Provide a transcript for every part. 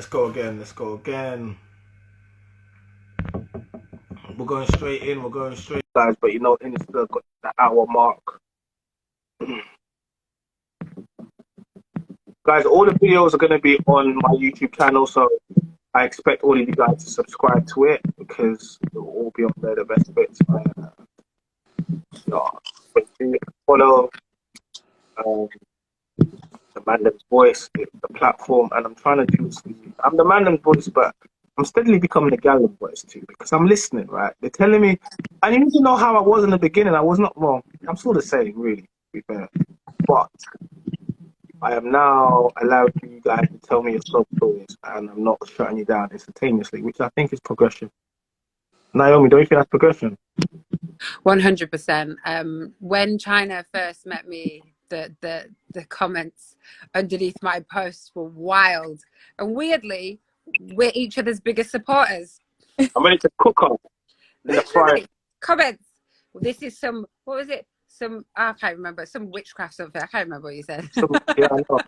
Let's go again. Let's go again. We're going straight in. We're going straight, guys. But you know, Insta got the hour mark. Guys, all the videos are going to be on my YouTube channel, so I expect all of you guys to subscribe to it because it will all be on there. The best bits. Yeah. But do follow the Mandan's Voice, the platform, and I'm trying to do. I'm the Mandan's Voice, but I'm steadily becoming the Gallen Voice too because I'm listening. Right? They're telling me, and you need to know how I was in the beginning. I was not wrong. I'm still the same, really. To be fair, but I am now allowed you guys to tell me your sob stories, and I'm not shutting you down instantaneously, which I think is progression. Naomi, don't you think that's progression? 100%. When China first met me, the comments underneath my posts were wild, and weirdly, we're each other's biggest supporters. I'm ready to cook up in the fry. Comments. Well, this is some. What was it? I can't remember. Some witchcraft something. I can't remember what you said. Yeah, I know.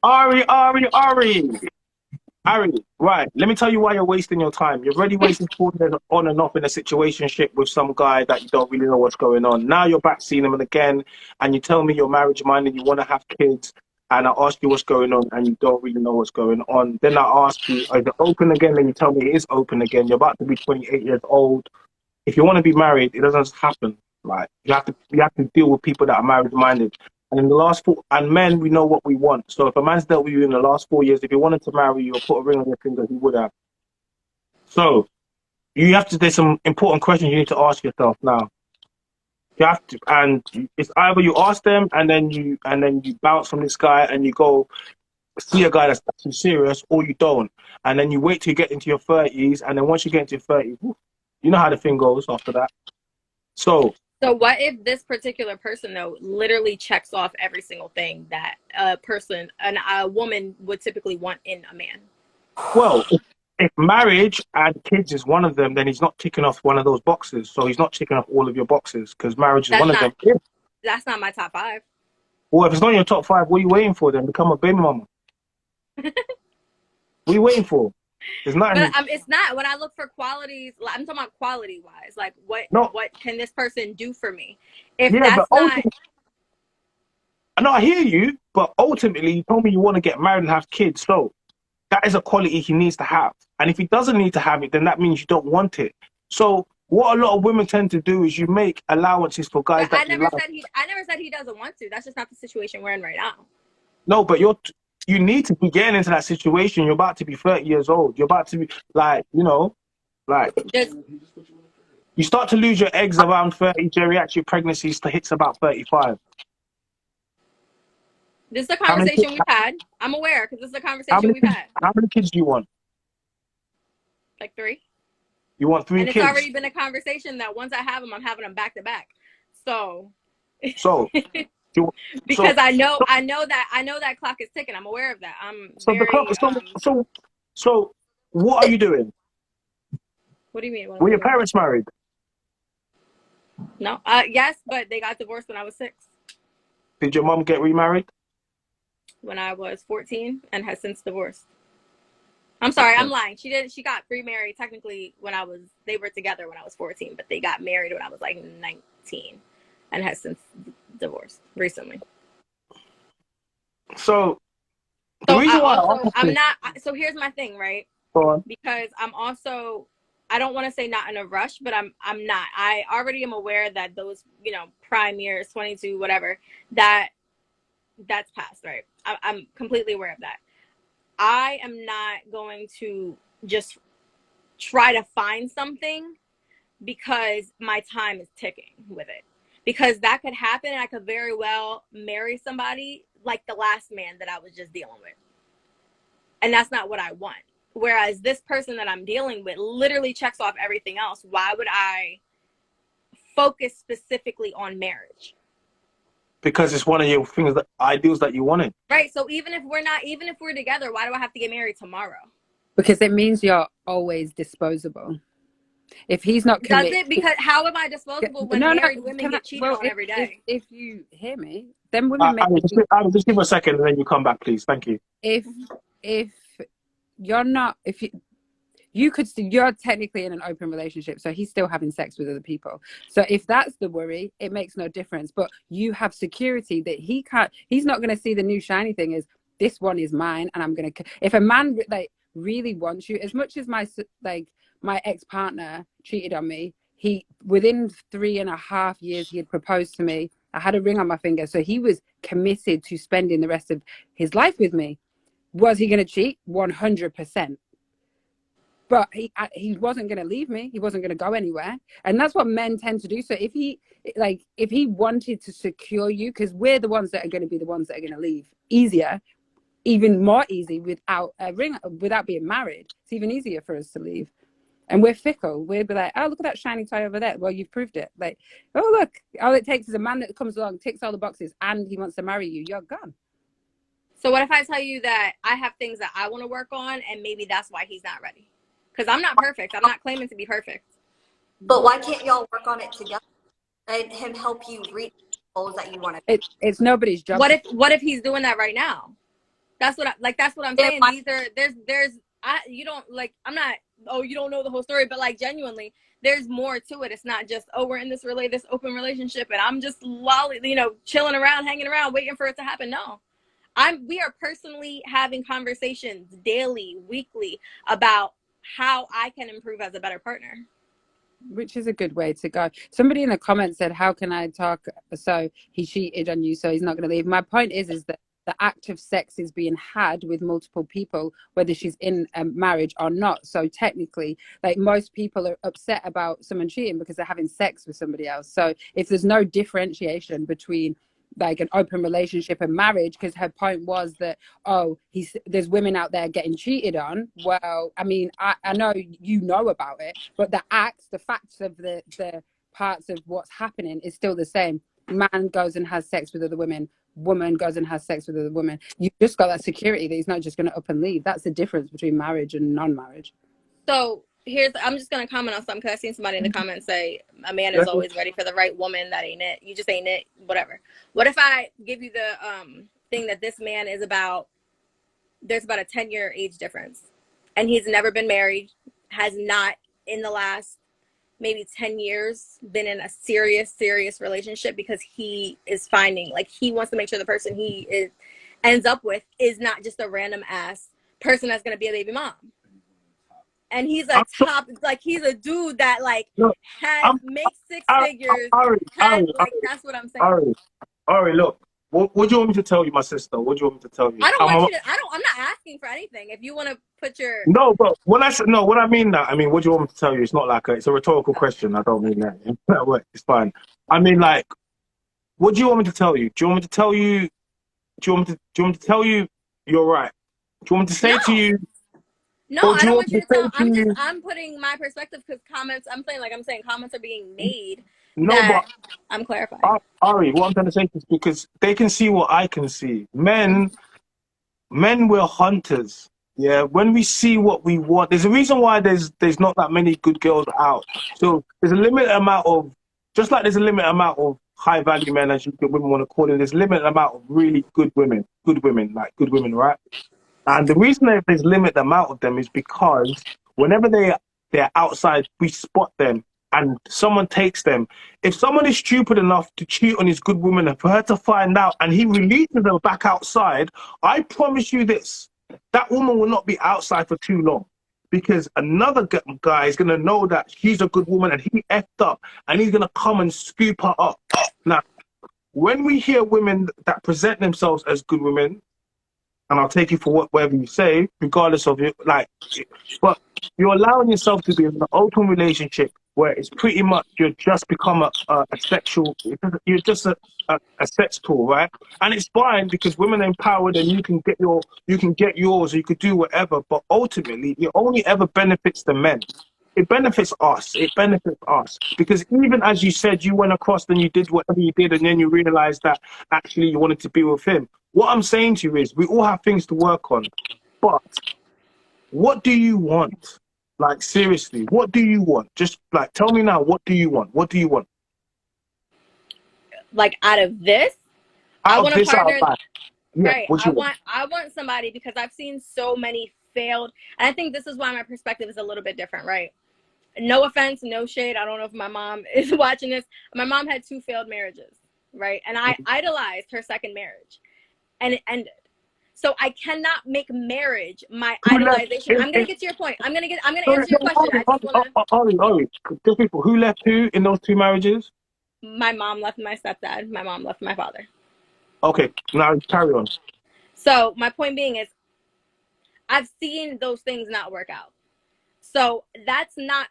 Ari, right. Let me tell you why you're wasting your time. You're already wasting 4 years on and off in a situationship with some guy that you don't really know what's going on. Now you're back seeing him again, and you tell me you're marriage minded, you want to have kids, and I ask you what's going on, and you don't really know what's going on. Then I ask you, is it open again? Then you tell me it is open again. You're about to be 28 years old. If you want to be married, it doesn't happen. Like you have to deal with people that are marriage minded. And in the last men, we know what we want. So if a man's dealt with you in the last 4 years, if he wanted to marry you or put a ring on your finger, he would have. So there's some important questions you need to ask yourself now. You have to, and it's either you ask them and then you bounce from this guy and you go see a guy that's actually serious, or you don't. And then you wait till you get into your 30s, and then once you get into your 30s, you know how the thing goes after that. So what if this particular person, though, literally checks off every single thing that a woman would typically want in a man? Well, if marriage and kids is one of them, then he's not ticking off one of those boxes. So he's not ticking off all of your boxes because marriage is one of them. That's not my top 5. Well, if it's not in your top 5, what are you waiting for then? Become a baby mama. What are you waiting for? There's nothing. But it's not. When I look for qualities, I'm talking about quality wise. Like what can this person do for me? If that's not. No, I hear you, but ultimately you told me you want to get married and have kids, so that is a quality he needs to have. And if he doesn't need to have it, then that means you don't want it. So what a lot of women tend to do is you make allowances for guys that I never said he doesn't want to. That's just not the situation we're in right now. No, but you need to be getting into that situation. You're about to be 30 years old. You're about to be you start to lose your eggs around 30. Geriatric pregnancy hits about 35. This is a conversation we've had. I'm aware because this is a conversation we've had. How many kids do you want? Like 3. You want 3 kids? And it's already been a conversation that once I have them, I'm having them back to back. So because I know that clock is ticking. I'm aware of that. So what are you doing? What do you mean? Were your parents married? No. Yes, but they got divorced when I was 6. Did your mom get remarried? When I was 14 and has since divorced. I'm sorry, I'm lying. She got remarried technically they were together when I was 14, but they got married when I was like 19 and has since divorced recently. So here's my thing, right? Go on. Because I don't want to say not in a rush, but I'm not. I already am aware that those, prime years, 22, whatever, that's past, right? I'm completely aware of that. I am not going to just try to find something because my time is ticking with it. Because that could happen and I could very well marry somebody like the last man that I was just dealing with. And that's not what I want. Whereas this person that I'm dealing with literally checks off everything else. Why would I focus specifically on marriage? Because it's one of your ideals that you wanted. Right. So even if we're together, why do I have to get married tomorrow? Because it means you're always disposable. If he's not Does committed, it? Because how am I disposable when no, married women get cheated on every day? if you hear me, then women make. Just give me a second, and then you come back, please. Thank you. If you're not, if you could, you're technically in an open relationship, so he's still having sex with other people. So if that's the worry, it makes no difference. But you have security that he's not going to see the new shiny thing as this one is mine, and I'm going to. If a man like really wants you, as much as my ex-partner cheated on me, he within 3.5 years he had proposed to me. I had a ring on my finger, so he was committed to spending the rest of his life with me. Was he going to cheat? 100%. But he wasn't going to leave me. He wasn't going to go anywhere. And that's what men tend to do. So if he wanted to secure you, because we're the ones that are going to be the ones that are going to leave easier, even more easy without a ring, without being married. It's even easier for us to leave. And we're fickle. We'd be like, oh, look at that shiny toy over there. Well, you've proved it. Like, oh, look, all it takes is a man that comes along, ticks all the boxes, and he wants to marry you. You're gone. So what if I tell you that I have things that I want to work on, and maybe that's why he's not ready? Because I'm not perfect. I'm not claiming to be perfect. But why can't y'all work on it together and him help you reach the goals that you want to? It's nobody's job. What if he's doing that right now? That's what I'm saying. You don't like. I'm not. Oh, you don't know the whole story, but like genuinely, there's more to it. It's not just, oh, we're in this open relationship, and I'm just chilling around, hanging around, waiting for it to happen. No. We are personally having conversations daily, weekly about how I can improve as a better partner. Which is a good way to go. Somebody in the comments said, how can I talk? So he cheated on you, so he's not going to leave. My point is that the act of sex is being had with multiple people, whether she's in a marriage or not. So technically, like, most people are upset about someone cheating because they're having sex with somebody else. So if there's no differentiation between like an open relationship and marriage, because her point was that, oh, there's women out there getting cheated on. Well, I mean, I know you know about it, but the facts of the parts of what's happening is still the same. Man goes and has sex with other women. Woman goes and has sex with other women. You just got that security that he's not just going to up and leave. That's the difference between marriage and non-marriage. So I'm just going to comment on something, because I seen somebody in the comments say a man is always ready for the right woman. That ain't it. You just ain't it. Whatever. What if I give you the thing that this man is about? There's about a 10-year age difference, and he's never been married, has not in the last maybe 10 years been in a serious relationship, because he is finding, like, he wants to make sure the person ends up with is not just a random ass person that's going to be a baby mom. And he's a he's a dude that makes six figures. That's what I'm saying. Ari, look, what do you want me to tell you, my sister? What do you want me to tell you? I'm not asking for anything. If you want to put your... No, but what I mean, what do you want me to tell you? It's not like it's a rhetorical question. I don't mean that. It's fine. I mean, like, what do you want me to tell you? Do you want me to tell you? Do you want me to tell you you're right? Do you want me to say to you? No, I don't want you to tell. I'm putting my perspective, because comments are being made. But I'm clarifying. Ari, what I'm trying to say is, because they can see what I can see. Men, we're hunters. Yeah, when we see what we want, there's a reason why there's not that many good girls out. So there's a limited amount of, just like there's a limited amount of high value men, as women want to call it. There's a limited amount of really good women, right? And the reason that there's a limited amount of them is because whenever they're outside, we spot them and someone takes them. If someone is stupid enough to cheat on his good woman and for her to find out and he releases them back outside, I promise you this, that woman will not be outside for too long, because another guy is going to know that she's a good woman and he effed up, and he's going to come and scoop her up. Now, when we hear women that present themselves as good women, and I'll take you for whatever you say, regardless of it, but you're allowing yourself to be in an open relationship where it's pretty much you're just become a sexual, you're just a sex tool, right? And it's fine, because women are empowered and you can get yours, or you could do whatever, but ultimately it only ever benefits the men. It benefits us. Because even as you said, you went across and you did whatever you did, and then you realized that actually you wanted to be with him. What I'm saying to you is, we all have things to work on, but what do you want? Like, seriously, what do you want? Just like, tell me now, what do you want? What do you want? Like out of this, I Out of want a this, out of partner. that. Yeah, Right. what you want? I want somebody, because I've seen so many failed, and I think this is why my perspective is a little bit different, right? No offense, no shade. I don't know if my mom is watching this. My mom had 2 failed marriages, right? And I idolized her second marriage, and it ended. So I cannot make marriage my Who left? idolization. I'm gonna get to your point. I'm gonna Sorry, answer your question. I just wanna. Ari, tell people who left who in those 2 marriages. My mom left my stepdad. My mom left my father. Okay, now carry on. So my point being is, I've seen those things not work out. So that's not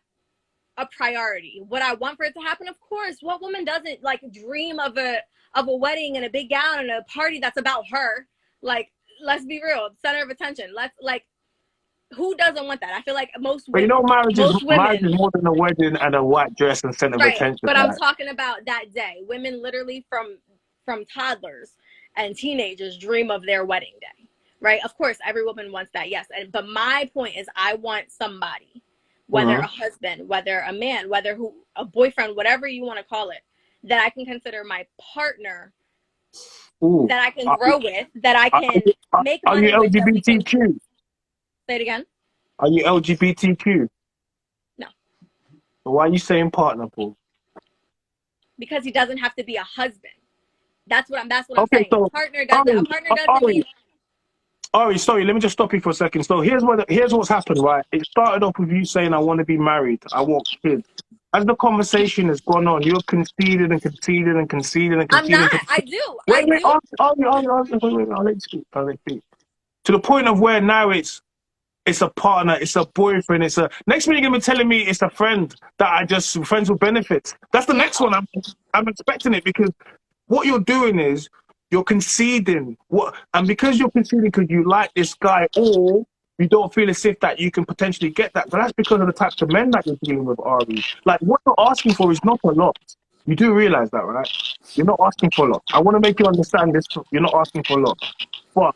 a priority. What I want for it to happen, of course, what woman doesn't like dream of a wedding and a big gown and a party that's about her? Like, let's be real, center of attention. Let's like, who doesn't want that? I feel like But you know, marriage women, is more than a wedding and a white dress and center of right? attention. But I'm Right? talking about that day. Women literally from toddlers and teenagers dream of their wedding day, right? Of course, every woman wants that, yes. But my point is, I want somebody, whether a husband, whether a man, whether a boyfriend, whatever you want to call it, that I can consider my partner, Ooh. that I can grow with, that I can make Are you money with, that we can. LGBTQ? Say it again. Are you LGBTQ? No, Why are you saying partner, Paul? because he doesn't have to be a husband. That's what I'm Okay, saying. so A partner doesn't mean. Ari, sorry, let me just stop you for a second. So here's what's happened, right? It started off with you saying, I want to be married, I want kids. As the conversation has gone on, you're conceded and conceded and conceded and I'm conceded and not. conceded. I do. Wait, I do. wait, I'll let you speak. I'll let you speak. To the point of where now it's a partner, it's a boyfriend, it's a next minute you're gonna be telling me it's a friend that I just friends with benefits. That's the next one. I'm expecting it because what you're doing is you're conceding and because you're conceding because you like this guy or you don't feel as if that you can potentially get that. But that's because of the types of men that you're dealing with, Ari. Like what you're asking for is not a lot. You do realize that, right? You're not asking for a lot. I want to make you understand this. You're not asking for a lot. But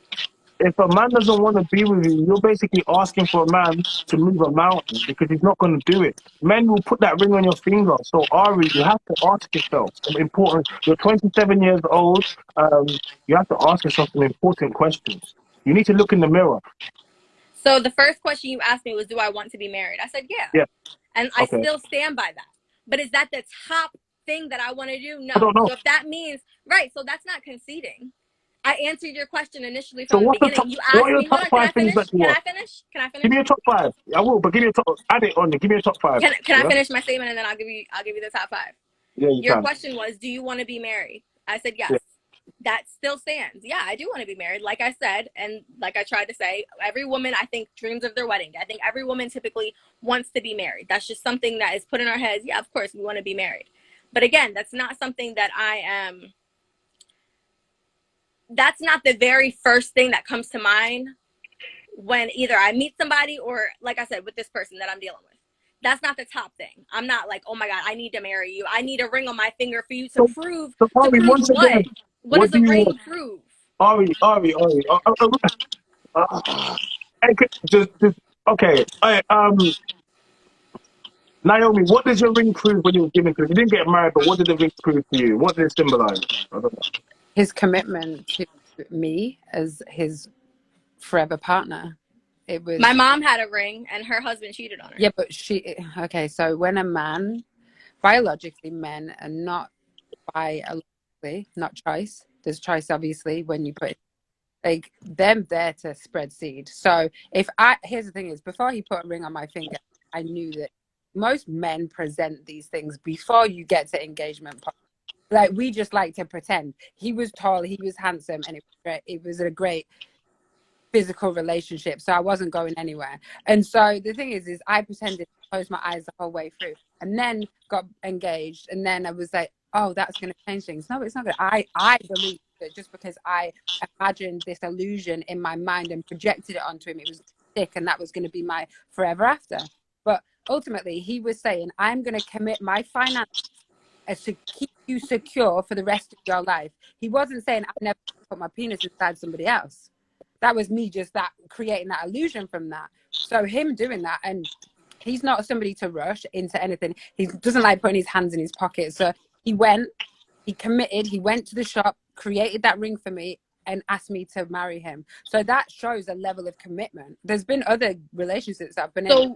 if a man doesn't want to be with you, you're basically asking for a man to move a mountain because he's not going to do it. Men will put that ring on your finger. So, Ari, you have to ask yourself some important. You're 27 years old. You have to ask yourself some important questions. You need to look in the mirror. So the first question you asked me was, do I want to be married? I said, yeah. Yeah. And I Okay. still stand by that. But is that the top thing that I want to do? I No. don't know. So if that means, right, so that's not conceding. I answered your question initially So, from the beginning. You what asked are your me, hold top on, can I 5 things that finish? you Can want? I finish? Can I Give finish? me your top 5. I will, but give me your top. Add it on. Give me your top 5. Can I finish my statement and then I'll give you the top 5. Yeah, you Your can. question was, do you want to be married? I said yes. Yeah. That still stands. Yeah, I do want to be married. Like I said, and like I tried to say, every woman, I think, dreams of their wedding. I think every woman typically wants to be married. That's just something that is put in our heads. Yeah, of course, we want to be married. But again, that's not something that I am. That's not the very first thing that comes to mind when either I meet somebody or, like I said, with this person that I'm dealing with. That's not the top thing. I'm not like, oh my God, I need to marry you. I need a ring on my finger for you to prove. So, To Ari, prove once what? again, What what does do a you ring want? prove? Ari. Just okay. Naomi, what does your ring prove when you were given to? You didn't get married, but what did the ring prove to you? What did it symbolize? I don't know. His commitment to me as his forever partner. It was My mom had a ring and her husband cheated on her. yeah, but okay. So when a man, biologically, men are not biologically, not choice. There's choice obviously when you put like them there to spread seed. So here's the thing is, before he put a ring on my finger, I knew that most men present these things before you get to engagement. Like we just like to pretend. He was tall, he was handsome, and it was a great physical relationship. So I wasn't going anywhere. And so the thing is I pretended to close my eyes the whole way through, and then got engaged, and then I was like, oh, that's going to change things. No, it's not good. I believe that just because I imagined this illusion in my mind and projected it onto him, it was thick, and that was going to be my forever after. But ultimately, he was saying, I'm going to commit my finances to keep you secure for the rest of your life. He wasn't saying I'm never going to put my penis inside somebody else. That was me just creating that illusion from that. So him doing that, and he's not somebody to rush into anything. He doesn't like putting his hands in his pocket. So he went, he committed, he went to the shop, created that ring for me, and asked me to marry him. So that shows a level of commitment. There's been other relationships that I've been in,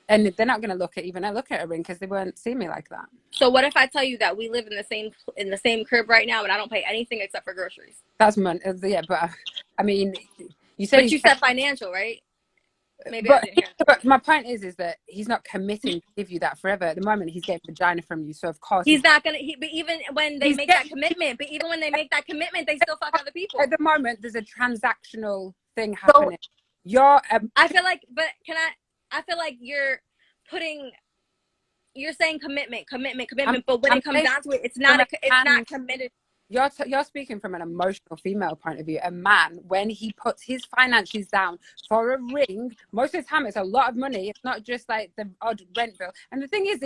and they're not going to look at a ring because they won't see me like that. So what if I tell you that we live in the same crib right now, and I don't pay anything except for groceries? That's yeah, but I mean, you said financial, right? Maybe but, I didn't hear. But my point is that he's not committing to give you that forever. At the moment, he's getting vagina from you, so of course he's not gonna. But even when they make that commitment, they still fuck other people. At the moment, there's a transactional thing happening. I feel like, but I feel like you're saying commitment, but when it comes down to it, it's not committed. You're speaking from an emotional female point of view. A man, when he puts his finances down for a ring, most of the time it's a lot of money. It's not just like the odd rent bill. And the thing is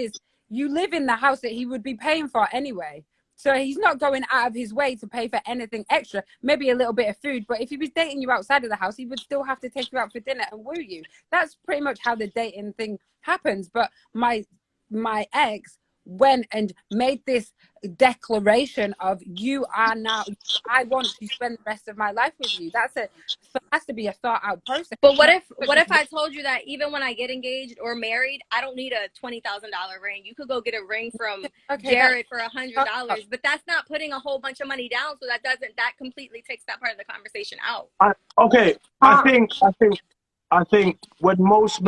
you live in the house that he would be paying for anyway. So he's not going out of his way to pay for anything extra, maybe a little bit of food. But if he was dating you outside of the house, he would still have to take you out for dinner and woo you. That's pretty much how the dating thing happens. But my ex went and made this declaration of I want to spend the rest of my life with you. It has to be a thought out process. But what if I told you that even when I get engaged or married, I don't need a $20,000 ring? You could go get a ring from Jared for $100, but that's not putting a whole bunch of money down. So that completely takes that part of the conversation out. I think when most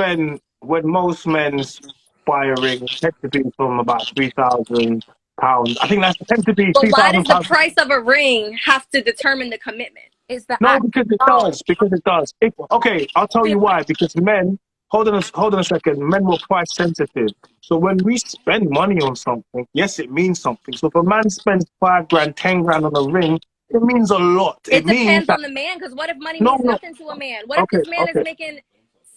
men's buy a ring, it tends to be from about £3,000. I think that tends to be. But why does the price of a ring have to determine the commitment? Because it does. I'll tell you why. Because men, hold on a second. Men were price sensitive. So when we spend money on something, yes, it means something. So if a man spends $5 grand, $10 grand on a ring, it means a lot. It depends on the man. Because what if money means nothing to a man? What if this man is making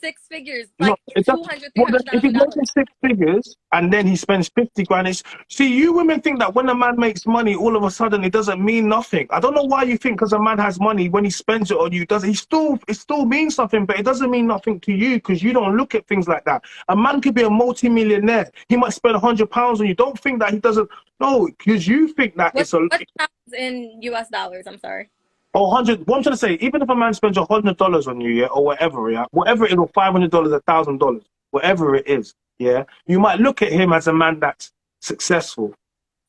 six figures, like $200,000, $300,000? If he's making six figures and then he spends 50 grand, you women think that when a man makes money, all of a sudden it doesn't mean nothing. I don't know why you think because a man has money, when he spends it on you, it still means something, but it doesn't mean nothing to you because you don't look at things like that. A man could be a multi-millionaire. He might spend £100 on you. Don't think that he doesn't. No, because you think that it's a. What's in US dollars? I'm sorry. Oh, 100. What I'm trying to say, even if a man spends $100 on you, yeah, or whatever, yeah, whatever it is, $500, $1,000, whatever it is, yeah, you might look at him as a man that's successful.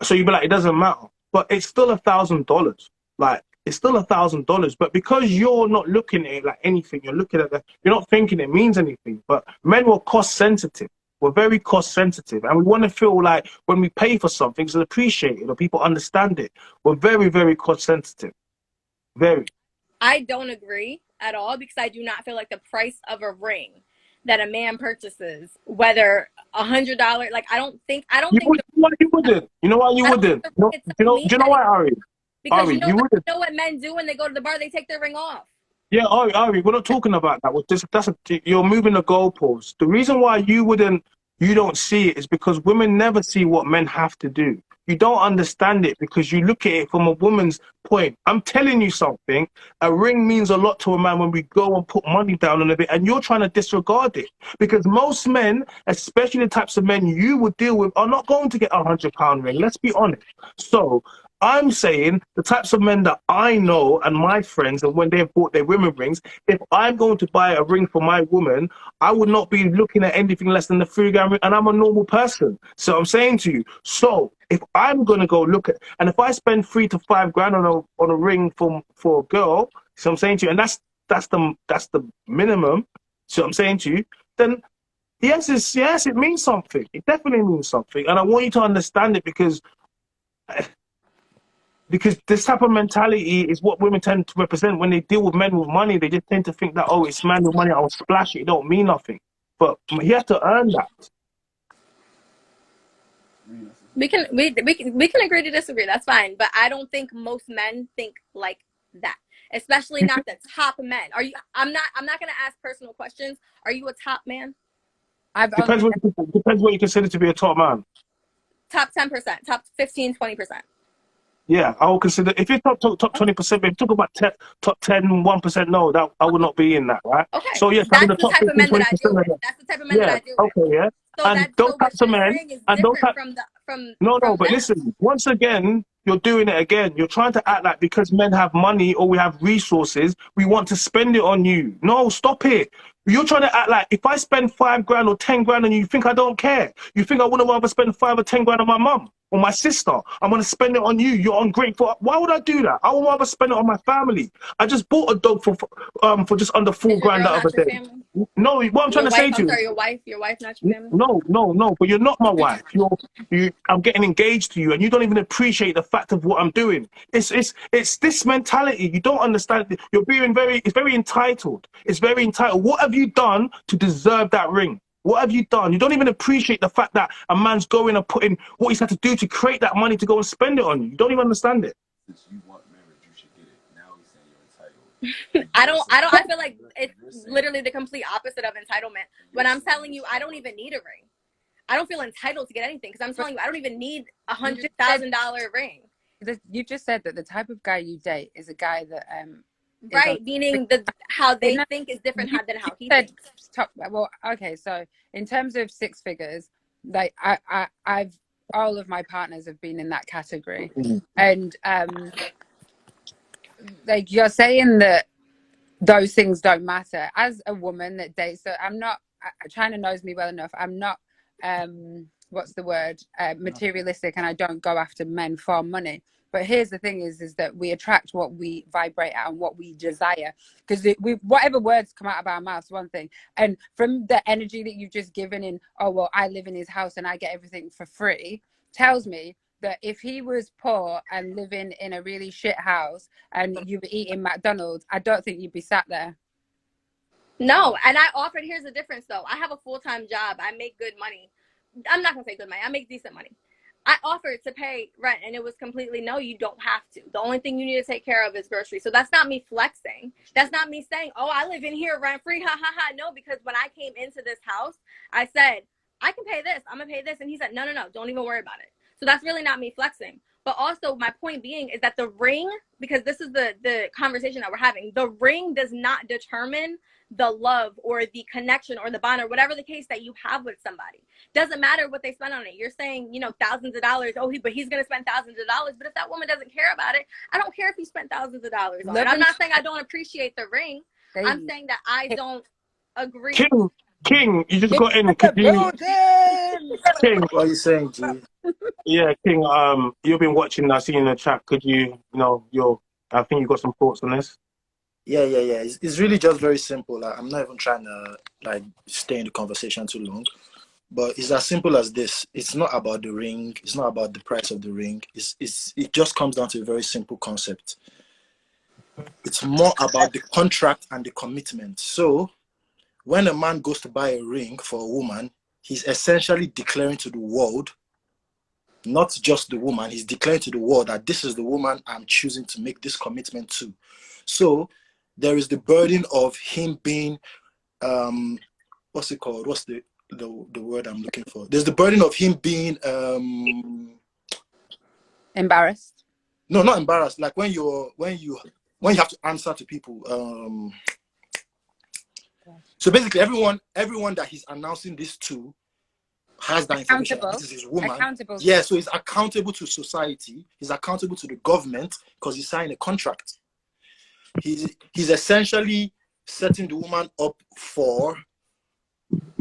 So you'd be like, it doesn't matter, but it's still $1,000. Like, it's still $1,000. But because you're not looking at it like anything, you're not thinking it means anything. But men were cost sensitive. We're very cost sensitive, and we want to feel like when we pay for something, it's appreciated or people understand it. We're very, very cost sensitive. Very. I don't agree at all because I do not feel like the price of a ring that a man purchases, whether $100, like I don't think. You wouldn't. You know why you wouldn't? Do you know why, Ari? Because you know what men do when they go to the bar? They take their ring off. Yeah, Ari, we're not talking about that. You're moving the goalposts. The reason why you don't see it is because women never see what men have to do. You don't understand it because you look at it from a woman's point. I'm telling you something. A ring means a lot to a man when we go and put money down on it, and you're trying to disregard it. Because most men, especially the types of men you would deal with, are not going to get a £100 ring. Let's be honest. So I'm saying the types of men that I know and my friends, and when they've bought their women rings, if I'm going to buy a ring for my woman, I would not be looking at anything less than the £3 grand ring, and I'm a normal person. So I'm saying to you, so if I'm going to go look at, and if I spend $3 to $5 grand on a ring for a girl, so I'm saying to you, and that's the minimum. So I'm saying to you, then yes, it means something. It definitely means something, and I want you to understand it because this type of mentality is what women tend to represent when they deal with men with money. They just tend to think that, oh, it's man with money, I'll splash it. It don't mean nothing. But he has to earn that. We can agree to disagree. That's fine. But I don't think most men think like that, especially not the top men. I'm not going to ask personal questions. Are you a top man? Depends what you consider to be a top man. Top 10%, top 15, 20%. Yeah, I would consider if you top 20%, if you talk about top 10, 1%, no, that I would not be in that, right? Okay, So yes, I'm in that's the the top type of 15, men that I 20% deal of with. that. That's the type of men that Yeah, I deal with. okay, yeah. So And that those so, but types of his men, ring is and those different types, from the no, from but them. listen, once again, you're doing it again. You're trying to act like because men have money or we have resources, we want to spend it on you. No, stop it. You're trying to act like if I spend 5 grand or 10 grand on you, you think I don't care. You think I wouldn't rather spend 5 or 10 grand on my mum or my sister. I'm gonna spend it on you. You're ungrateful. Why would I do that? I would rather spend it on my family. I just bought a dog for just under four Is your grand girl the other not your day. family? No, what I'm trying Your to wife? say to I'm you, sorry, your wife not your family? no. But you're not my wife. I'm getting engaged to you, and you don't even appreciate the fact of what I'm doing. It's this mentality. You don't understand. You're being it's very entitled. It's very entitled. What have you done to deserve that ring? What have you done? You don't even appreciate the fact that a man's going and putting what he's had to do to create that money to go and spend it on you. You don't even understand it. Since you want marriage, you should get it. Now he's saying you're entitled. I feel like it's literally the complete opposite of entitlement. When I'm telling you I don't even need a ring. I don't feel entitled to get anything because I'm telling you I don't even need $100,000 ring. You just said that the type of guy you date is a guy that right, meaning how they think is different than how he thinks. Well, okay, so in terms of six figures, like I've all of my partners have been in that category, and like you're saying that those things don't matter. As a woman that dates, so I'm not. China knows me well enough. I'm not. What's the word? Materialistic, and I don't go after men for money. But here's the thing: is that we attract what we vibrate at and what we desire. Because whatever words come out of our mouths, one thing, and from the energy that you've just given in, oh well, I live in his house and I get everything for free, tells me that if he was poor and living in a really shit house and you were eating McDonald's, I don't think you'd be sat there. No, and I offered. Here's the difference, though. I have a full-time job. I make good money. I'm not gonna say good money. I make decent money. I offered to pay rent, and it was completely no. You don't have to. The only thing you need to take care of is groceries. So that's not me flexing. That's not me saying, "Oh, I live in here rent free." Ha ha ha. No, because when I came into this house, I said I can pay this. I'm gonna pay this, and he said, "No, don't even worry about it." So that's really not me flexing. But also, my point being is that the ring, because this is the conversation that we're having. The ring does not determine the love or the connection or the bond or whatever the case that you have with somebody. Doesn't matter what they spend on it. You're saying, thousands of dollars. Oh, but he's going to spend thousands of dollars. But if that woman doesn't care about it, I don't care if he spent thousands of dollars on it. I'm not saying I don't appreciate the ring. I'm saying that I don't agree. King, you just got in. Could you, King? What are you saying, G? Yeah, King. You've been watching. I see you in the chat. Could you, I think you got some thoughts on this. Yeah. It's really just very simple. I'm not even trying to stay in the conversation too long, but it's as simple as this. It's not about the ring. It's not about the price of the ring. It just comes down to a very simple concept. It's more about the contract and the commitment. So when a man goes to buy a ring for a woman, he's essentially declaring to the world, not just the woman, he's declaring to the world that this is the woman I'm choosing to make this commitment to. So there is the burden of him being, what's it called? What's the word I'm looking for? There's the burden of him being embarrassed. No, not embarrassed. Like when you have to answer to people. So basically, everyone that he's announcing this to has that information. This is his woman. Accountable. Yeah, so he's accountable to society. He's accountable to the government because he signed a contract. He's essentially setting the woman up for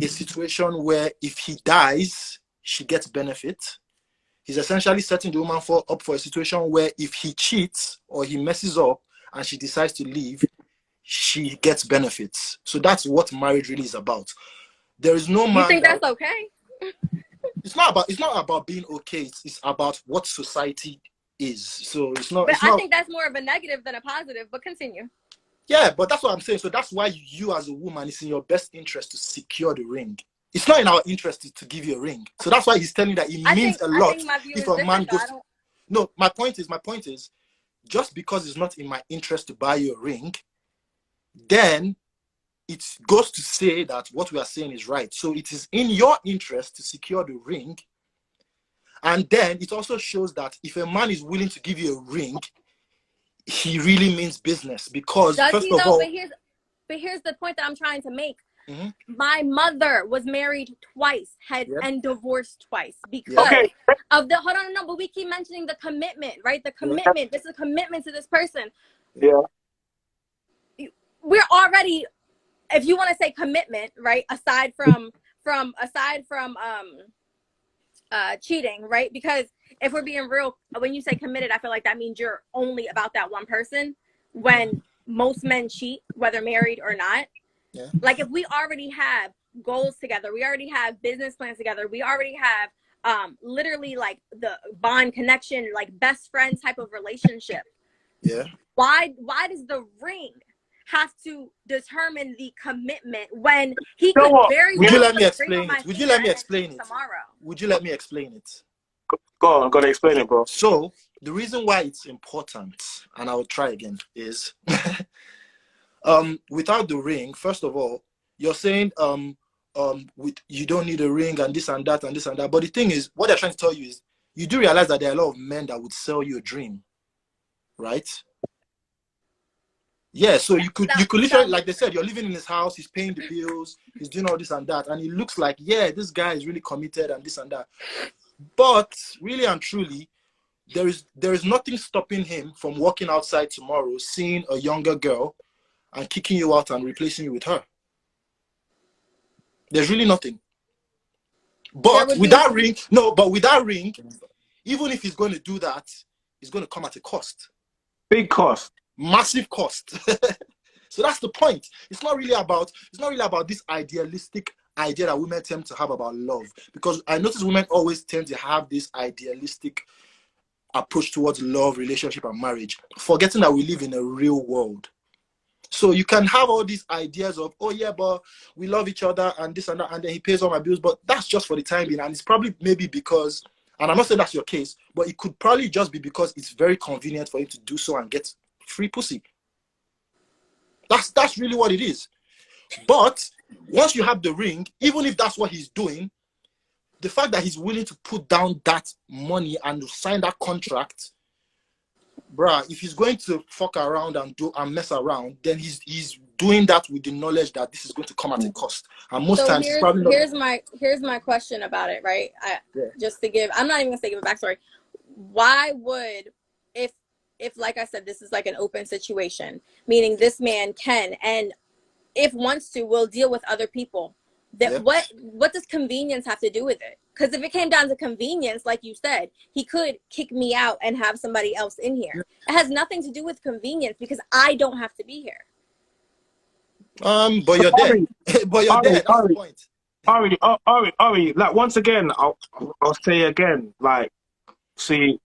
a situation where if he dies, she gets benefit. He's essentially setting the woman up for a situation where if he cheats or he messes up and she decides to leave, she gets benefits. So that's what marriage really is about. There is no man. You think that's okay? It's not about being okay. It's about what society is. So it's not. But I think that's more of a negative than a positive. But continue. Yeah, but that's what I'm saying. So that's why you as a woman, it's in your best interest to secure the ring. It's not in our interest to give you a ring. So that's why he's telling you that it means a lot if a man goes. No, my point is, just because it's not in my interest to buy you a ring, then it goes to say that what we are saying is right. So it is in your interest to secure the ring. And then it also shows that if a man is willing to give you a ring, he really means business. Because Does first he of though? all, But here's the point that I'm trying to make. Mhm. My mother was married twice, Yeah. and divorced twice because Okay. of the hold on, no, but we keep mentioning the commitment, right? The commitment. This is a commitment to this person. Yeah. We're already, if you want to say commitment, right? Aside from cheating, right? Because if we're being real, when you say committed, I feel like that means you're only about that one person. When most men cheat, whether married or not. Yeah. Like if we already have goals together, we already have business plans together, we already have literally like the bond connection, like best friend type of relationship. Yeah. Why does the ring have to determine the commitment when he You know could what? very Would well you let me put a ring on explain my it? Would you finger let me and then explain cheat it? tomorrow? Would you let me explain it? Go on, gotta explain it, bro. So the reason why it's important, and I will try again, is without the ring, first of all, you're saying with you don't need a ring and this and that and this and that. But the thing is, what they're trying to tell you is you do realize that there are a lot of men that would sell you a dream, right? Yeah, so you could literally, like they said, you're living in his house, he's paying the bills, he's doing all this and that, and it looks like, yeah, this guy is really committed and this and that. But really and truly, there is nothing stopping him from walking outside tomorrow, seeing a younger girl, and kicking you out and replacing you with her. There's really nothing. But with that ring, even if he's going to do that, it's going to come at a cost. Big cost. Massive cost. So that's the point. It's not really about this idealistic idea that women tend to have about love. Because I notice women always tend to have this idealistic approach towards love, relationship, and marriage, forgetting that we live in a real world. So you can have all these ideas of, oh yeah, but we love each other and this and that, and then he pays all my bills, but that's just for the time being. And it's probably maybe because, and I'm not saying that's your case, but it could probably just be because it's very convenient for him to do so and get free pussy. That's really what it is. But once you have the ring, even if that's what he's doing, the fact that he's willing to put down that money and sign that contract, bruh, if he's going to fuck around and mess around, then he's doing that with the knowledge that this is going to come at a cost. And most times it's probably not. Here's my question about it, right? Yeah. Just to give, I'm not even gonna say give a backstory. Why would, if like I said, this is like an open situation, meaning this man can, and if wants to, will deal with other people. That Yeah. What does convenience have to do with it? Because if it came down to convenience, like you said, he could kick me out and have somebody else in here. It has nothing to do with convenience because I don't have to be here. But you're there. But you're there. That's the point. Ari, like once again, I'll say again, like, see,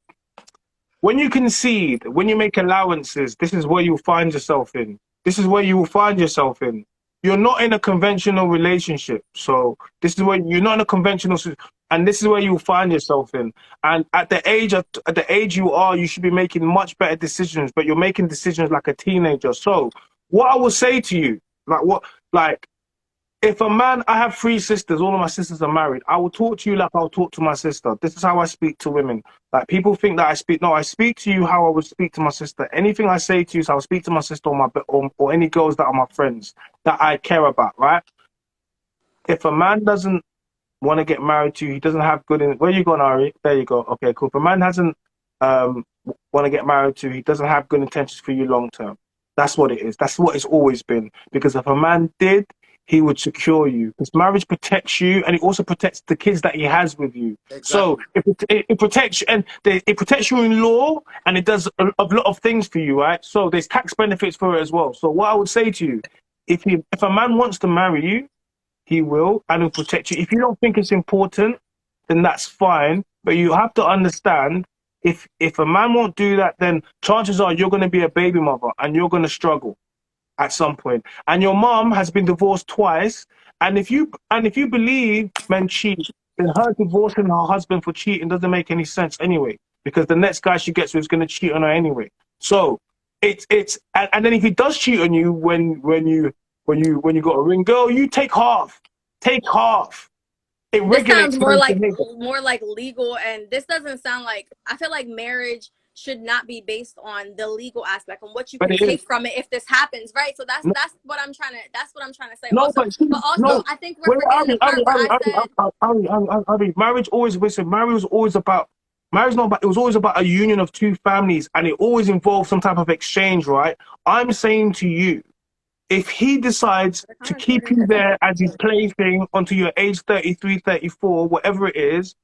when you concede, when you make allowances, this is where you'll find yourself in. This is where you will find yourself in. You're not in a conventional relationship. So this is where you're not in a conventional, and this is where you'll find yourself in. And at the age you are, you should be making much better decisions, but you're making decisions like a teenager. So what I will say to you, if a man, I have 3 sisters, all of my sisters are married. I will talk to you like I'll talk to my sister. This is how I speak to women. Like people think that I speak to you how I would speak to my sister. Anything I say to you is how I speak to my sister or any girls that are my friends that I care about, right? If a man doesn't want to get married to you, he doesn't have good, where you going, Ari? There you go. Okay, cool. If a man hasn't want to get married to you, he doesn't have good intentions for you long term. That's what it is. That's what it's always been. Because if a man did, he would secure you. Because marriage protects you, and it also protects the kids that he has with you. Exactly. So it protects you, and it protects you in law, and it does a lot of things for you, right? So there's tax benefits for it as well. So what I would say to you, if a man wants to marry you, he will, and he'll protect you. If you don't think it's important, then that's fine. But you have to understand, if a man won't do that, then chances are you're going to be a baby mother, and you're going to struggle at some point. And your mom has been divorced twice. And if you believe men cheat, then her divorcing her husband for cheating doesn't make any sense anyway, because the next guy she gets with is going to cheat on her anyway. So and then if he does cheat on you when you got a ring, girl, you take half. It This regulates sounds men's behavior. more like legal, and this doesn't sound like. I feel like marriage should not be based on the legal aspect and what you But can it is. take from it if this happens, right? So No, that's what I'm trying to say. no, Also, but no. also I think we're Wait, forgetting the part where I said Ari, marriage always, listen, marriage not about, it was always about a union of two families, and it always involved some type of exchange, right? I'm saying to you, if he decides to keep you there as his plaything until you're age 33, 34, whatever it is,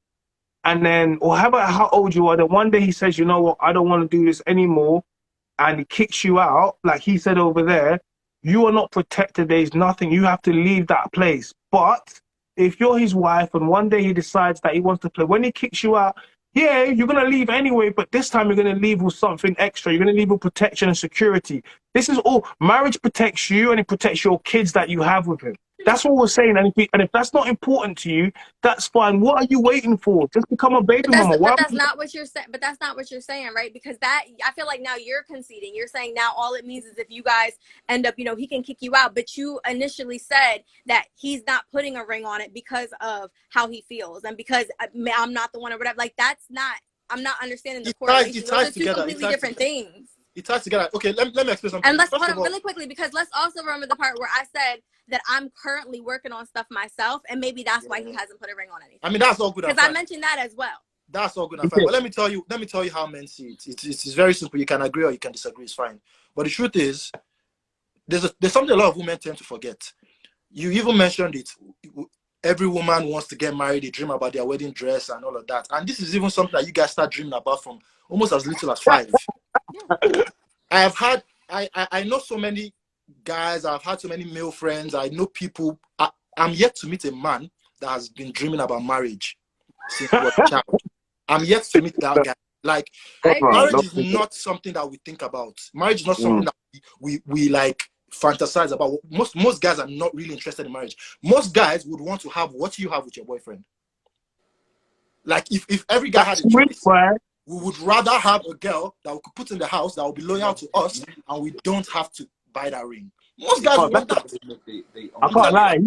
and then, or how about how old you are, then one day he says, you know what, I don't want to do this anymore, and he kicks you out, like he said over there, you are not protected. There's nothing. You have to leave that place. But if you're his wife and one day he decides that he wants to play, when he kicks you out, yeah, you're going to leave anyway, but this time you're going to leave with something extra. You're going to leave with protection and security. This is all. Marriage protects you and it protects your kids that you have with him. That's what we're saying. And if that's not important to you, that's fine. What are you waiting for? Just become a baby mama. but that's not what you're saying. But that's not what you're saying, right? Because that I feel like now you're conceding. You're saying now all it means is if you guys end up, he can kick you out. But you initially said that he's not putting a ring on it because of how he feels and because I'm not the one or whatever. Like that's not. I'm not understanding the correlation. Those are two completely different things. It ties together. Okay, let me explain something. And let's hold on really quickly because let's also remember the part where I said that I'm currently working on stuff myself, and maybe that's why he hasn't put a ring on anything. I mean, that's all good. Because I mentioned that as well. That's all good and fine. But let me tell you how men see it. It's very simple. You can agree or you can disagree. It's fine. But the truth is, there's something a lot of women tend to forget. You even mentioned it. Every woman wants to get married. They dream about their wedding dress and all of that. And this is even something that you guys start dreaming about from almost as little as 5. I know so many guys. I've had so many male friends. I know people. I'm yet to meet a man that has been dreaming about marriage since he was a child. I'm yet to meet that guy. Like, marriage is not something that we think about. Marriage is not something that we like fantasize about. Most guys are not really interested in marriage. Most guys would want to have what you have with your boyfriend. Like, if every guy had a choice, we would rather have a girl that we could put in the house that will be loyal to us, and we don't have to buy that ring. Most guys want that. I can't lie.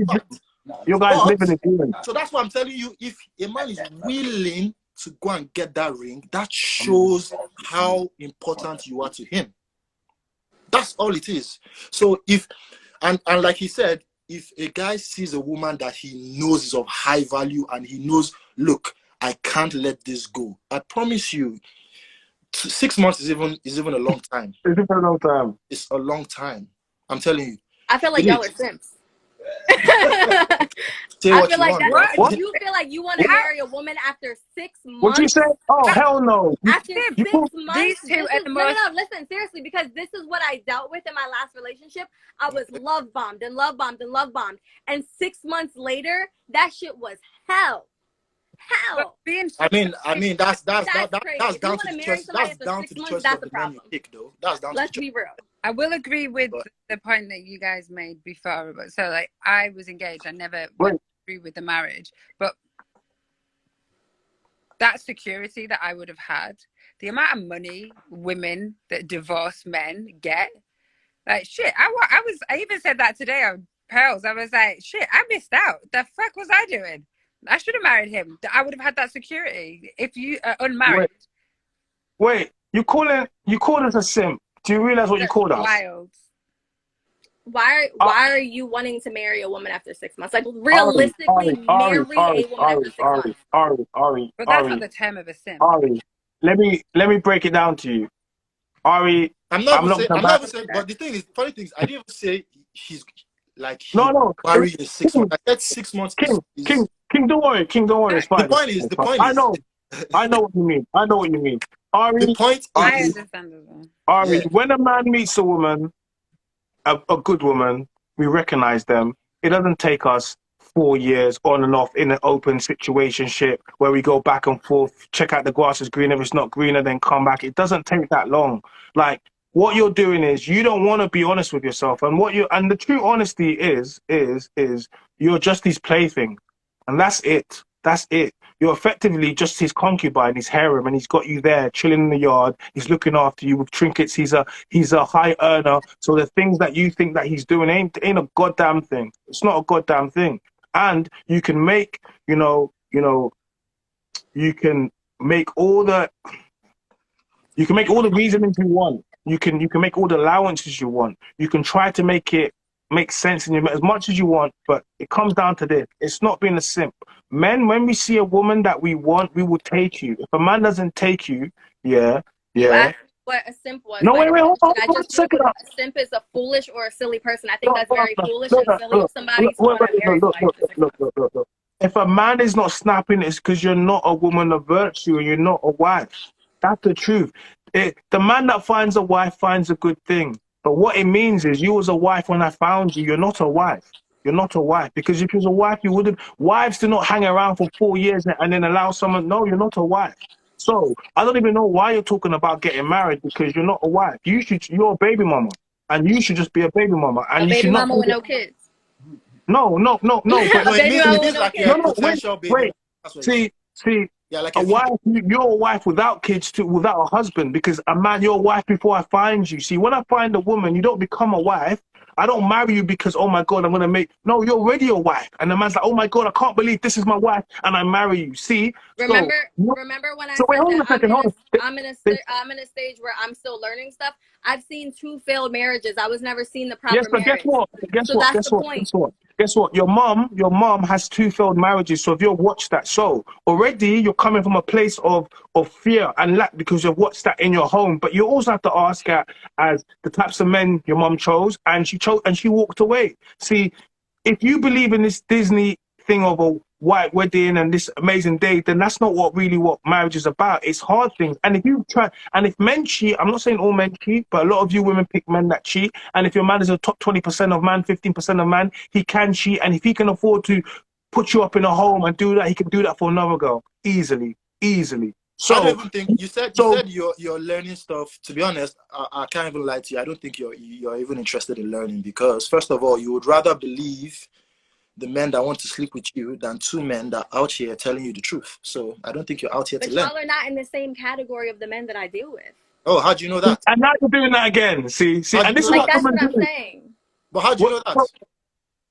You guys live in a dream. So that's why I'm telling you, if a man is willing to go and get that ring, that shows how important you are to him. That's all it is. So and like he said, if a guy sees a woman that he knows is of high value and he knows, look, I can't let this go. I promise you, 6 months is even a long time. It's a long time. It's a long time. I'm telling you. I feel like y'all are simps. I feel like that. You feel like you want to marry a woman after 6 months? What'd you say? Oh, hell no. After 6 months? No, listen, seriously, because this is what I dealt with in my last relationship. I was love bombed and love bombed and love bombed. And 6 months later, that shit was hell. Hell. I mean that's down to the choice. That's down to the choice of the man you pick, though. That's down. Let's be real. I will agree with the point that you guys made before. So, like, I was engaged. I never went through with the marriage, but that security that I would have had, the amount of money women that divorced men get, like, shit. I even said that today on Pearls. I was like, shit, I missed out. The fuck was I doing? I should have married him. I would have had that security if you are unmarried. Wait, you call us a simp? Do you realize what you called us? Wild. Why are you wanting to marry a woman after 6 months? Like, realistically, marry a woman after 6 months. Ari, but that's not the term of a simp. Ari, let me break it down to you. Ari, I'm not saying, but the funny thing is, I didn't even say he's like married in 6 months. I said 6 months. King, don't worry. It's fine. The point is. I know what you mean. Ari, the point I understand as well. Ari, when a man meets a woman, a good woman, we recognize them. It doesn't take us 4 years on and off in an open situationship where we go back and forth, check out the grass is greener. If it's not greener, then come back. It doesn't take that long. Like, what you're doing is you don't want to be honest with yourself, and the true honesty is you're just his plaything, and that's it. That's it. You're effectively just his concubine, his harem, and he's got you there chilling in the yard. He's looking after you with trinkets. He's a high earner. So the things that you think that he's doing ain't a goddamn thing. It's not a goddamn thing. and you can make, you can make all the reasonings you want. You can make all the allowances you want. You can try to make it make sense in your as much as you want, but it comes down to this. It's not being a simp. Men, when we see a woman that we want, we will take you. If a man doesn't take you, yeah, You yeah. asked what a simp was. No, Like, wait, hold on, should I hold on just a second. Google a simp is a foolish or a silly person? I think that's very foolish Look, and silly of somebody to want to marry somebody for 6 months. look. If a man is not snapping, it's because you're not a woman of virtue and you're not a wife. That's the truth. The man that finds a wife finds a good thing. But what it means is you was a wife when I found you. You're not a wife. You're not a wife. Because if you was a wife, you wouldn't. Wives do not hang around for 4 years and then allow someone. No, you're not a wife. So I don't even know why you're talking about getting married because you're not a wife. You're a baby mama. And you should just be a baby mama. And A you should baby not. mama with no kids. No. But A No, baby it mama with means no like kids. a no, potential baby. wait. That's what it See, is. Yeah, like a a future. wife, you're a wife without kids too, without a husband, because a man, you're a wife before I find you. See, when I find a woman, you don't become a wife. I don't marry you because, oh my God, I'm going to make, no, you're already a wife. And the man's like, oh my God, I can't believe this is my wife. And I marry you. See? Remember when I So wait, said hold on that a second, hold on. I'm in a stage where I'm still learning stuff. I've seen 2 failed marriages. I was never seeing the Yes, proper but guess marriage. what? So that's the point. Guess what? Your mom has 2 failed marriages. So if you watch that show, already you're coming from a place of fear and lack because you've watched that in your home. But you also have to ask as the types of men your mom chose, and she walked away. See, if you believe in this Disney thing of a white wedding and this amazing day, then that's not what marriage is about. It's hard things. And if men cheat, I'm not saying all men cheat, but a lot of you women pick men that cheat. And if your man is a top 20% of man, 15% of man, he can cheat. And if he can afford to put you up in a home and do that, he can do that for another girl easily. I don't So, even think you said you're learning stuff. To be honest, I can't even lie to you. I don't think you're even interested in learning because first of all, you would rather believe the men that want to sleep with you than 2 men that are out here telling you the truth. So I don't think you're out here But to learn. y'all are not in the same category of the men that I deal with. Oh, how do you know that? and now you're doing that again. See, and this is Like what that's women what I'm do. saying. But how do you know that?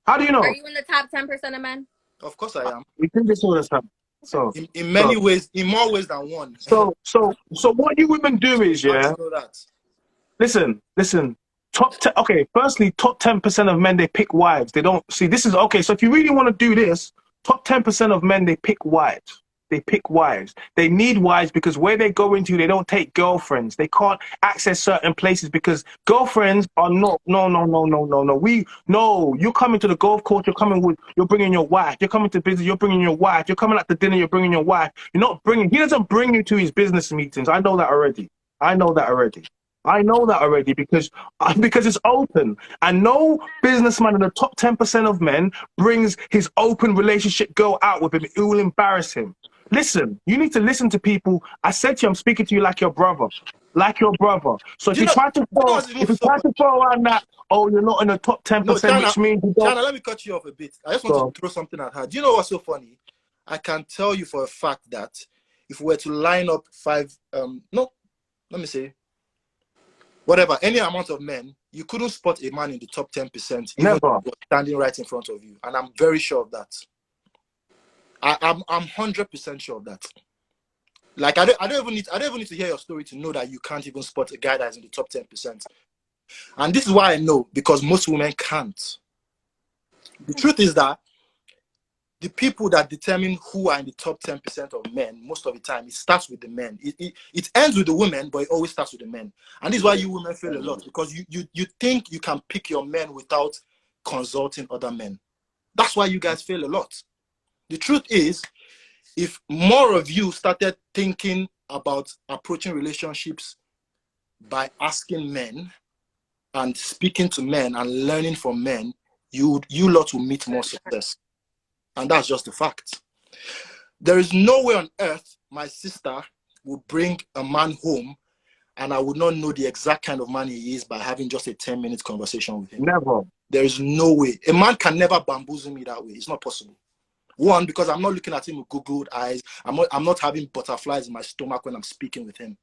How do you know? Are you in the top 10% of men? Of course I am. We think this all the time. So In many ways, in more ways than one. So what you women do is, How do you know that? listen. Firstly, top 10% of men, they pick wives. They don't see this is okay. So if you really want to do this, top 10% of men, they pick wives. They pick wives. They need wives because where they go into, they don't take girlfriends. They can't access certain places because girlfriends are not. No. You're coming to the golf course. You're bringing your wife. You're coming to business. You're bringing your wife. You're coming at the dinner. You're bringing your wife. You're not bringing. He doesn't bring you to his business meetings. I know that already because it's open, and no businessman in the top 10% of men brings his open relationship girl out with him. It will embarrass him. Listen, you need to listen to people. I said to you, I'm speaking to you like your brother. So if you try to throw around that, oh, you're not in the top 10%, no, China, which means you don't. China, let me cut you off a bit. I just want to throw something at her. Do you know what's so funny? I can tell you for a fact that if we were to line up 5, any amount of men, you couldn't spot a man in the top 10%, even if he was standing right in front of you. And I'm very sure of that. I'm 100% sure of that. Like I don't even need to hear your story to know that you can't even spot a guy that's in the top 10%. And this is why I know, because most women can't. The truth is that the people that determine who are in the top 10% of men, most of the time, it starts with the men. It ends with the women, but it always starts with the men. And this is why you women fail a lot, because you think you can pick your men without consulting other men. That's why you guys fail a lot. The truth is, if more of you started thinking about approaching relationships by asking men and speaking to men and learning from men, you lot will meet more success. And that's just a fact. There is no way on earth my sister would bring a man home and I would not know the exact kind of man he is by having just a 10-minute conversation with him. Never. There is no way. A man can never bamboozle me that way. It's not possible. One, because I'm not looking at him with googled eyes. I'm not having butterflies in my stomach when I'm speaking with him.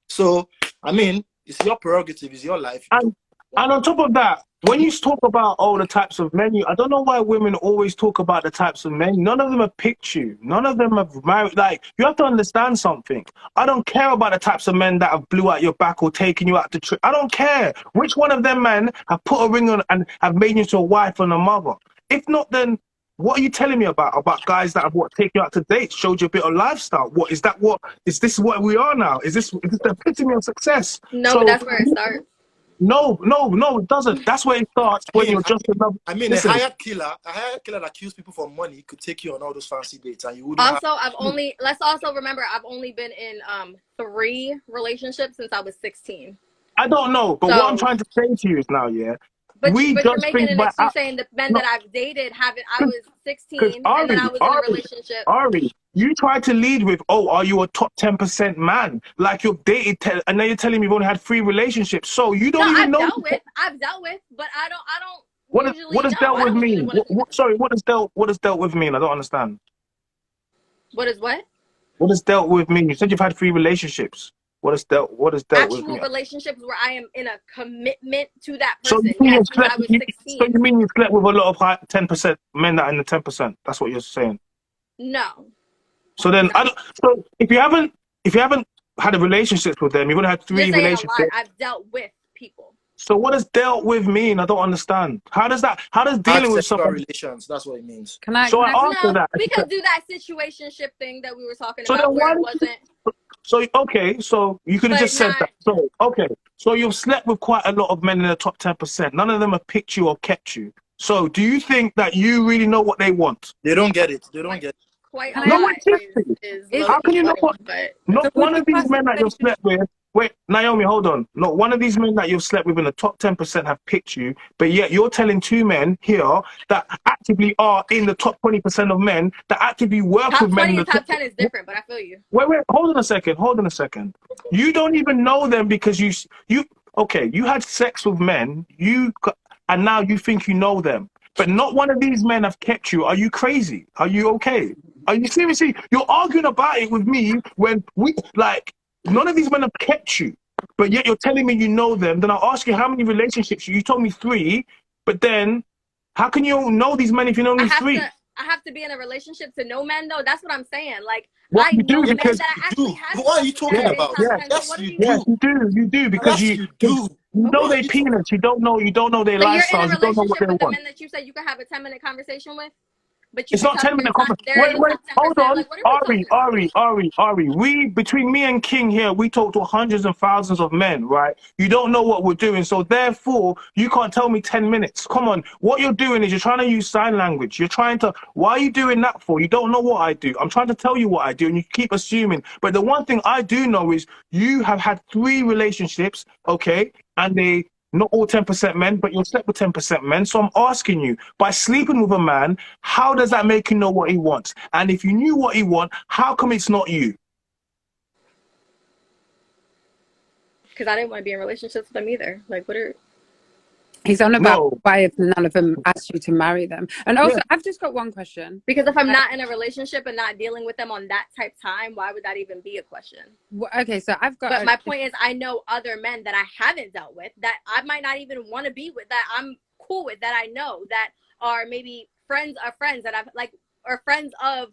So, I mean, it's your prerogative, it's your life. You And on top of that, when you talk about all the types of men, I don't know why women always talk about the types of men. None of them have picked you. None of them have married. Like, you have to understand something. I don't care about the types of men that have blew out your back or taken you out to trip. I don't care. Which one of them men have put a ring on and have made you into a wife and a mother? If not, then what are you telling me about? About guys that have take you out to dates, showed you a bit of lifestyle? What is that? What is this? What we are now? Is this the epitome of success? No, but So that's where it starts. no, it doesn't. That's where it starts when you're just another. I mean, Listen, a hired killer that kills people for money could take you on all those fancy dates, and you wouldn't. Also, let's also remember I've only been in 3 relationships since I was 16. I don't know, but So, what I'm trying to say to you is now, yeah, but we you're just making think an by excuse saying the men no, that I've dated haven't. I was 16 because and then I was in a relationship. Ari, you tried to lead with, oh, are you a top 10% man? Like you've dated, and now you're telling me you've only had 3 relationships, so you don't No, even know. I've dealt with, but I don't What usually does know. dealt I with don't usually mean? want to. Sorry, what does dealt with mean? I don't understand. What is what? What does dealt with mean? You said you've had 3 relationships. What does dealt with Actual mean? relationships where I am in a commitment to that So person. you mean Yes, you since slept? I was So 16. you mean you slept with a lot of 10% men that are in the 10%? That's what you're saying. No. So then, No. I don't, so if you haven't had a relationship with them, you've only had You're 3 saying a lot. relationships. I've dealt with people. So what does dealt with mean? I don't understand. How does Had dealing with sexual someone? relations. That's what it means. So I asked her No, that. we could do that situationship thing that we were talking So then about where why it did you? wasn't, So okay, so you could have but just said not. that. So okay, so you've slept with quite a lot of men in the top 10%. None of them have picked you or kept you. So do you think that you really know what they want? They don't get it. They don't get it. Quite a No, lot wait, seriously. is Is low How can key you know funny, what? but Not so would one you of these class a men that you've relationship? slept with. Wait, Naomi, hold on. Not one of these men that you've slept with in the top 10% have picked you, but yet you're telling 2 men here that actively are in the top 20% of men that actively work top with men 20 in the and top top. 10 is different, but I feel you. Wait, hold on a second. Hold on a second. You don't even know them because okay, you had sex with men, and now you think you know them. But not one of these men have kept you. Are you crazy? Are you okay? Are you seriously? You're arguing about it with me when none of these men have kept you, but yet you're telling me you know them. Then I'll ask you how many relationships you told me 3, but then how can you know these men if you know only 3? I have to be in a relationship to know men though. That's what I'm saying. Like Well, I you do know Yes, men because that I you actually do. have What are you slept with that talking are yes, in about? top yes. 10. So Yes, what are you you? Yes, do. you do, because Yes, you do. you know What are they you talking peanuts. You don't know their So you're in a lifestyles. You don't know what relationship they with the want. men that you said you could have a 10-minute conversation with, but you It's can not tell me 10-minute conversation. they're in Wait, the top hold 10%. on. Like what are we talking about? Ari. We, between me and King here, we talk to hundreds and thousands of men, right? You don't know what we're doing, so therefore, you can't tell me 10 minutes. Come on. What you're doing is you're trying to use sign language. Why are you doing that for? You don't know what I do. I'm trying to tell you what I do, and you keep assuming. But the one thing I do know is you have had 3 relationships, okay? And they not all 10% men, but you'll slept with 10% men. So I'm asking you, by sleeping with a man, how does that make you know what he wants? And if you knew what he wants, how come it's not you? Because I didn't want to be in relationships with them either. Like what are? He's on about No. why if none of them asked you to marry them. And Yeah. also, I've just got one question. Because if I'm not in a relationship and not dealing with them on that type time, why would that even be a question? Okay, so I've got. But my point is, I know other men that I haven't dealt with that I might not even want to be with, that I'm cool with, that I know that are maybe friends of friends that I've like, or friends of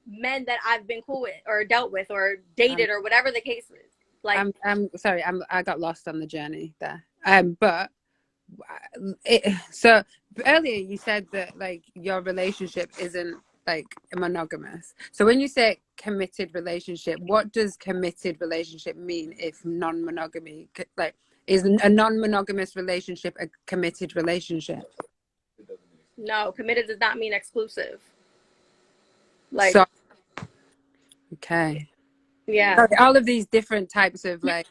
men that I've been cool with or dealt with or dated or whatever the case is. Like, I'm sorry. I got lost on the journey there. But so earlier you said that like your relationship isn't like monogamous. So when you say committed relationship, what does committed relationship mean if non-monogamy? Like, is a non-monogamous relationship a committed relationship? no, committed does not mean exclusive. Like, So, okay. yeah. So all of these different types of like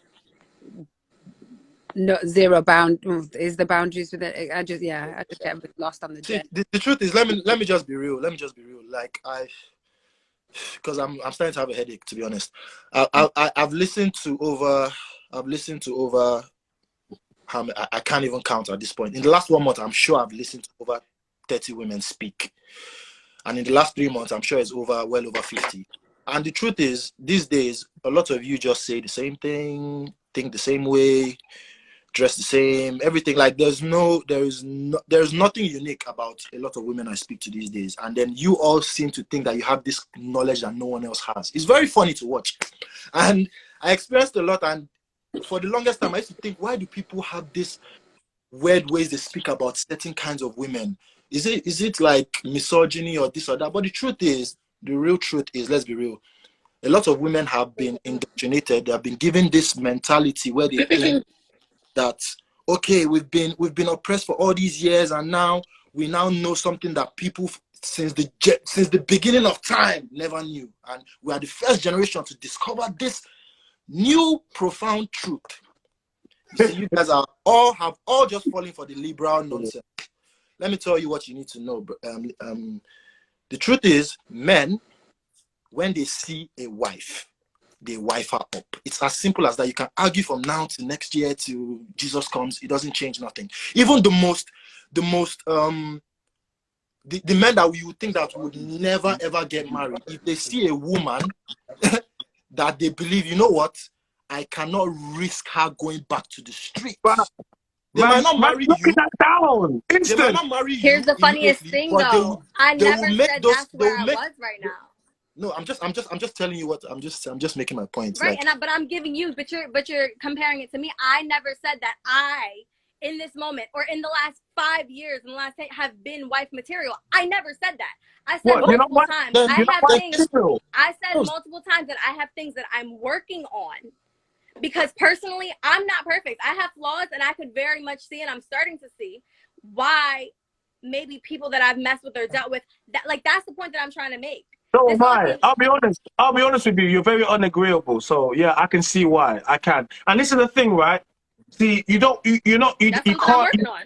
no zero bound is the boundaries with it. I just get a bit lost on the See, journey. the truth is, let me just be real. Let me just be real. Like because I'm starting to have a headache, to be honest. I've listened to over how many, I can't even count at this point. In the last 1 month, I'm sure I've listened to over 30 women speak, and in the last 3 months, I'm sure it's well over 50. And the truth is, these days, a lot of you just say the same thing, think the same way. dress the same, everything. Like there's nothing unique about a lot of women I speak to these days. And then you all seem to think that you have this knowledge that no one else has. It's very funny to watch. And I experienced a lot, and for the longest time I used to think, why do people have this weird ways they speak about certain kinds of women? Is it like misogyny or this or that? But the real truth is, let's be real, a lot of women have been indoctrinated. They have been given this mentality where they think that, okay, we've been oppressed for all these years, and now we know something that people since the beginning of time never knew, and we are the first generation to discover this new profound truth. You see, you guys have all just falling for the liberal nonsense. Let me tell you what you need to know. The truth is, men, when they see a wife, they wife her up. It's as simple as that. You can argue from now to next year till Jesus comes. It doesn't change nothing. Even the men that we would think that would never ever get married, if they see a woman that they believe, you know what, I cannot risk her going back to the streets. They might not marry you. Down. They might not marry you. Here's the funniest thing, though. I never said that's where I was right now. No, I'm just telling you what I'm just making my point. Right, like, but I'm giving you, but you're comparing it to me. I never said that I, in this moment or in the last 5 years, in the last 10, have been wife material. I never said that. I said multiple times. I said multiple times that I have things that I'm working on. Because personally, I'm not perfect. I have flaws, and I could very much see, and I'm starting to see why maybe people that I've messed with or dealt with, that's the point that I'm trying to make. So am I. I'll be honest with you. You're very unagreeable. So yeah, I can see why. I can. And this is the thing, right? See, you can't. I'm working on.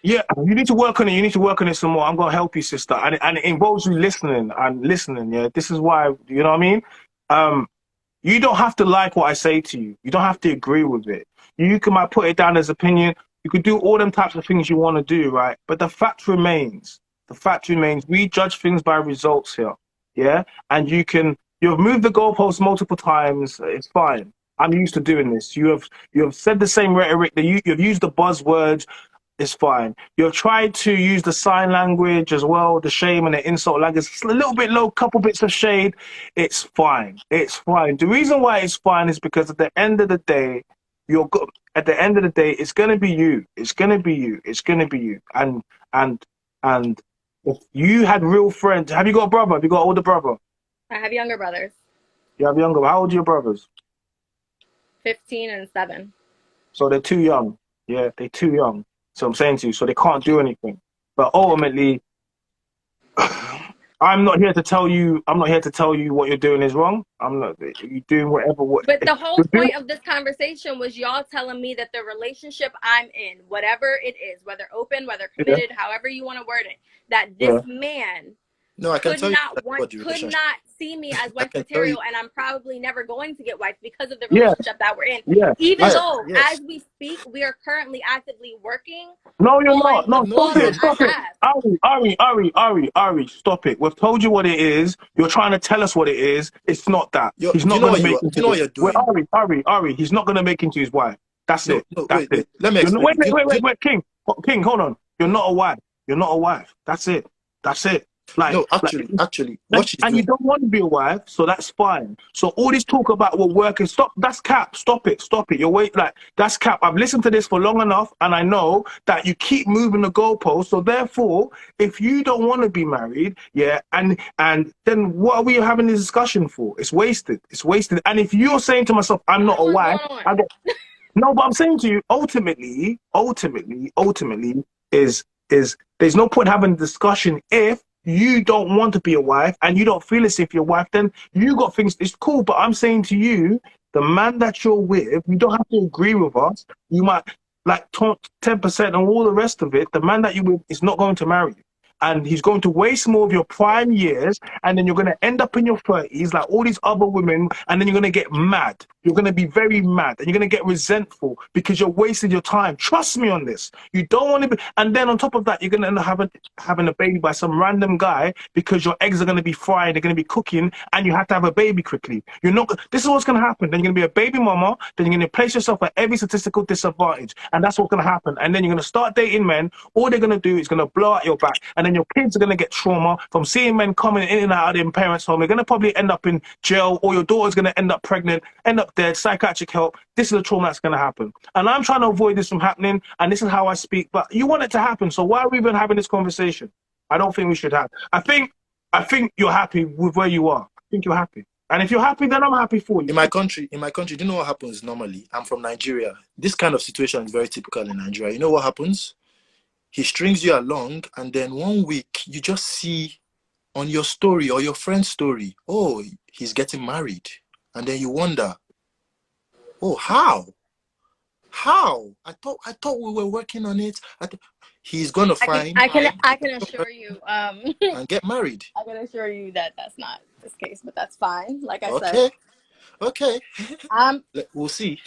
Yeah, you need to work on it. You need to work on it some more. I'm gonna help you, sister. And it involves you listening and listening. Yeah, this is why. You know what I mean? You don't have to like what I say to you. You don't have to agree with it. You might put it down as opinion. You could do all them types of things you want to do, right? But the fact remains. We judge things by results here. Yeah? And you've moved the goalposts multiple times. It's fine. I'm used to doing this. You have said the same rhetoric. You've used the buzzwords. It's fine. You've tried to use the sign language as well, the shame and the insult language. It's a little bit low, couple bits of shade. It's fine. It's fine. The reason why it's fine is because at the end of the day, it's gonna be you. It's gonna be you. It's gonna be you. And if you had real friends, have you got a brother? Have you got an older brother? I have younger brothers. You have younger. How old are your brothers? 15 and 7. So they're too young. Yeah, they're too young. So I'm saying to you, so they can't do anything. But ultimately, I'm not here to tell you what you're doing is wrong. You're doing whatever. But the whole point of this conversation was y'all telling me that the relationship I'm in, whatever it is, whether open, whether committed, however you want to word it, that this man could not see me as wife material, and I'm probably never going to get wife because of the relationship that we're in. Yeah. Even though, as we speak, we are currently actively working. No, you're not. No, stop it. Ari, stop it. We've told you what it is. You're trying to tell us what it is. It's not that. He's not going to make into what you're doing. Ari, he's not going to make into his wife. That's it. That's it. Let me explain. Wait, King, hold on. You're not a wife. That's it. Like, no, actually, what she's doing. You don't want to be a wife, so that's fine. So all this talk about working, stop. That's cap. Stop it. That's cap. I've listened to this for long enough, and I know that you keep moving the goalposts. So therefore, if you don't want to be married, and then what are we having this discussion for? It's wasted. And if you're saying to myself, I'm not a wife, no, but I'm saying to you, ultimately, is there's no point having a discussion if you don't want to be a wife and you don't feel as if you're a wife. Then you got things. It's cool, but I'm saying to you, the man that you're with, you don't have to agree with us. You might like 10% and all the rest of it. The man that you're with is not going to marry you. and he's going to waste more of your prime years, and then you're going to end up in your 30s like all these other women, and then you're going to get mad. You're going to be very mad, and you're going to get resentful because you're wasting your time. Trust me on this. You don't want to be, and then on top of that, you're going to end up having a baby by some random guy because your eggs are going to be fried, they're going to be cooking, and you have to have a baby quickly. You're not. This is what's going to happen. Then you're going to be a baby mama. Then you're going to place yourself at every statistical disadvantage, and that's what's going to happen. And then you're going to start dating men. All they're going to do is going to blow out your back, and then your kids are going to get trauma from seeing men coming in and out of their parents' home. They're going to probably end up in jail, or your daughter's going to end up pregnant, end up dead, psychiatric help. This is the trauma that's going to happen. And I'm trying to avoid this from happening, and this is how I speak. But you want it to happen, so why are we even having this conversation? I don't think we should have. I think you're happy with where you are. I think you're happy. And if you're happy, then I'm happy for you. In my country, do you know what happens normally? I'm from Nigeria. This kind of situation is very typical in Nigeria. You know what happens? He strings you along, and then 1 week you just see on your story or your friend's story, oh, he's getting married. And then you wonder, oh, how? I thought we were working on it. He's gonna find I can assure you and get married. I can assure you that that's not this case, but that's fine. Like I Okay. said, Okay. We'll see.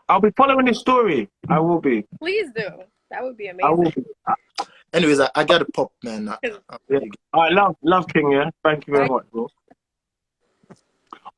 I'll be following this story. I will be. please do. That would be I will amazing. be. Anyways, I got a pop, man. Yeah. All right, love King, yeah? Thank you very much, bro.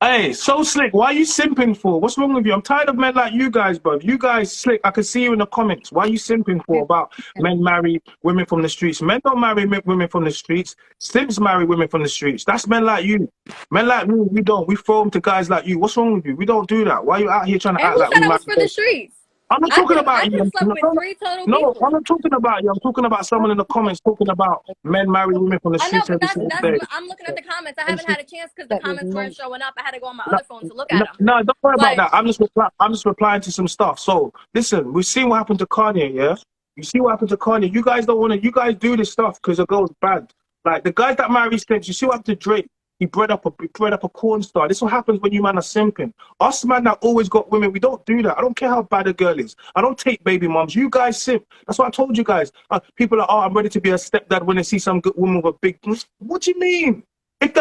Hey, so slick, why are you simping for? What's wrong with you? I'm tired of men like you guys, bro. You guys slick. I can see you in the comments. Why are you simping for about men marry women from the streets? Men don't marry women from the streets. Simps marry women from the streets. That's men like you. Men like me, we don't. We throw them to guys like you. What's wrong with you? We don't do that. Why are you out here trying to And act who like said we I was marry for the streets? I'm not talking about I you. just slept with 3 total No, people. I'm not talking about you. I'm talking about someone in the comments talking about men marry women from the I know, streets but every single day. I'm looking at the comments. I haven't had a chance because the comments weren't showing up. I had to go on my No, other phone to look at them. no, don't worry about But that. I'm just replying to some stuff. So listen, we've seen what happened to Kanye, yeah? You see what happened to Kanye. You guys don't want to. You guys do this stuff because the girl's bad. Like the guys that marry Slims, you see what happened to Drake. He bred up a corn star. This is what happens when you man are simping. Us man that always got women, we don't do that. I don't care how bad a girl is. I don't take baby moms. You guys simp. That's what I told you guys. People are, oh, I'm ready to be a stepdad when they see some good woman with a big. What do you mean? If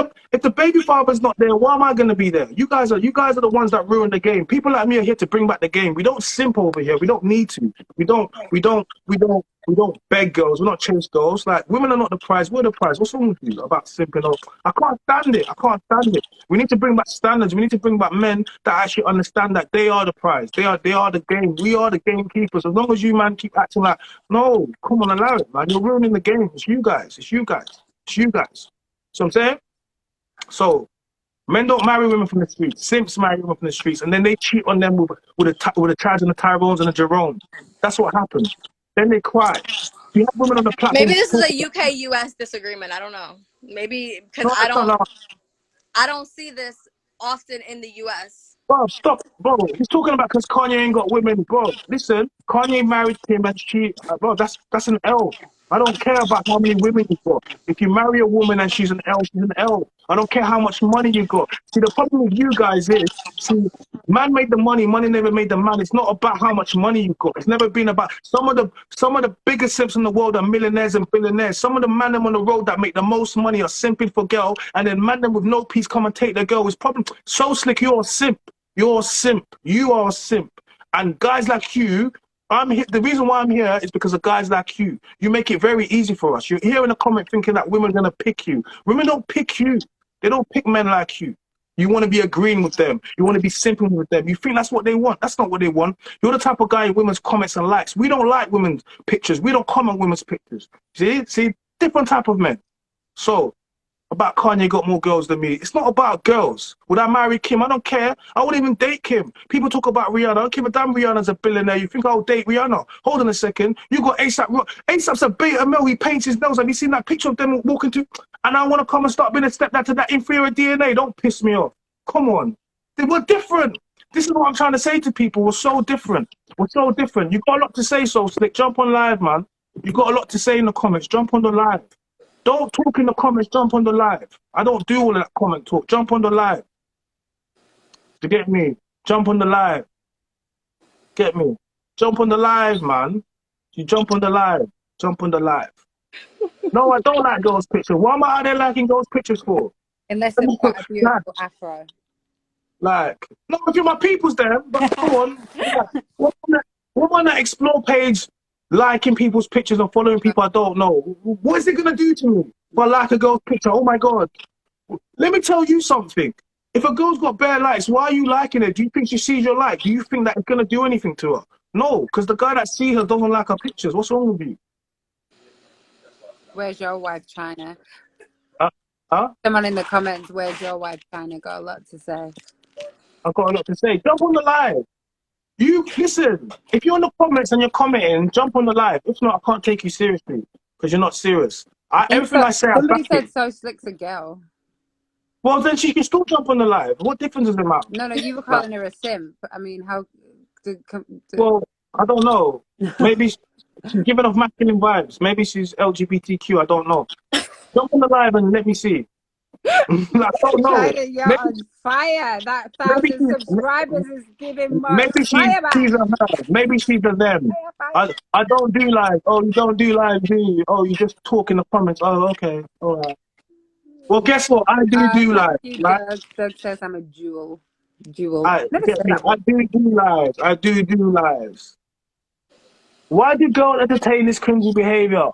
the baby father's not there, why am I gonna be there? You guys are the ones that ruin the game. People like me are here to bring back the game. We don't simp over here. We don't need to. We don't beg girls. We're not chase girls. Like women are not the prize. We're the prize. What's wrong with you about simping? Or I can't stand it. I can't stand it. We need to bring back standards. We need to bring back men that actually understand that they are the prize. They are the game. We are the gamekeepers. As long as you man keep acting like, no, come on, allow it, man. You're ruining the game. It's you guys. It's you guys. It's you guys. So I'm saying. So, men don't marry women from the streets. Simps marry women from the streets, and then they cheat on them with the Chads and the Tyrones and the Jeromes. That's what happens. Then they cry. You have women on the platform. maybe this is a UK-US disagreement. I don't know. Maybe because I don't see this often in the US. Bro, stop, bro. He's talking about because Kanye ain't got women, bro. Listen, Kanye married Kim and bro, that's an L. I don't care about how many women you got. If you marry a woman and she's an L, she's an L. I don't care how much money you got. See, the problem with you guys is, see, man made the money never made the man. It's not about how much money you got. It's never been about some of the biggest simps in the world are millionaires and billionaires. Some of the man them on the road that make the most money are simping for girl, and then man them with no peace come and take the girl. It's probably so slick. You're a simp. You're a simp. You are a simp. And guys like you, I'm here. The reason why I'm here is because of guys like you. You make it very easy for us. You're here in a comment thinking that women are going to pick you. Women don't pick you. They don't pick men like you. You want to be agreeing with them. You want to be simping with them. You think that's what they want. That's not what they want. You're the type of guy in women's comments and likes. We don't like women's pictures. We don't comment women's pictures. See, different type of men. So, about Kanye got more girls than me. It's not about girls. Would I marry Kim? I don't care. I wouldn't even date Kim. People talk about Rihanna. I don't give a damn Rihanna's a billionaire. You think I'll date Rihanna? Hold on a second. You got ASAP. ASAP's a beta male. He paints his nails. Have you seen that picture of them walking to? And I want to come and start being a stepdad to that inferior DNA. Don't piss me off. Come on. We're different. This is what I'm trying to say to people. We're so different. We're so different. You got a lot to say, so slick. Jump on live, man. You got a lot to say in the comments. Jump on the live. Don't talk in the comments, jump on the live. I don't do all of that comment talk. Jump on the live. You get me? Jump on the live. Get me? Jump on the live, man. You jump on the live. Jump on the live. No, I don't like girls' pictures. What am I out there liking girls' pictures for? Unless they've got a beautiful afro. No, if you're my people's there, but come on. Like, what on that explore page liking people's pictures and following people I don't know? What is it gonna do to me if I like a girl's picture? Oh my god. Let me tell you something. If a girl's got bare likes, why are you liking it? Do you think she sees your like? Do you think that it's gonna do anything to her? No, because the guy that sees her doesn't like her pictures. What's wrong with you? Where's your wife, China? Huh? Someone in the comments, where's your wife, China? Got a lot to say. I've got a lot to say. Jump on the live. You listen. If you're in the comments and you're commenting, jump on the live. If not, I can't take you seriously because you're not serious. Everything I say, I Somebody back said it. So Slick's a girl. Well, then she can still jump on the live. What difference does it make? No, you were Like, calling her a simp. I mean, how? well, I don't know. Maybe she's giving off masculine vibes. Maybe she's LGBTQ. I don't know. Jump on the live and let me see. I don't know. China, you're Maybe, on fire. That maybe, 1,000 subscribers is giving more maybe fire back. she's a her. Maybe she's a them. I don't do live. Oh, you don't do live, do you? Oh, you just talk in the comments. Oh, okay. All right. Well, guess what? I do Thank live, you, right? Doug. Doug says I'm a jewel. I Never get said me. that I one. do lives. I do lives. Why do girls entertain this cringy behavior?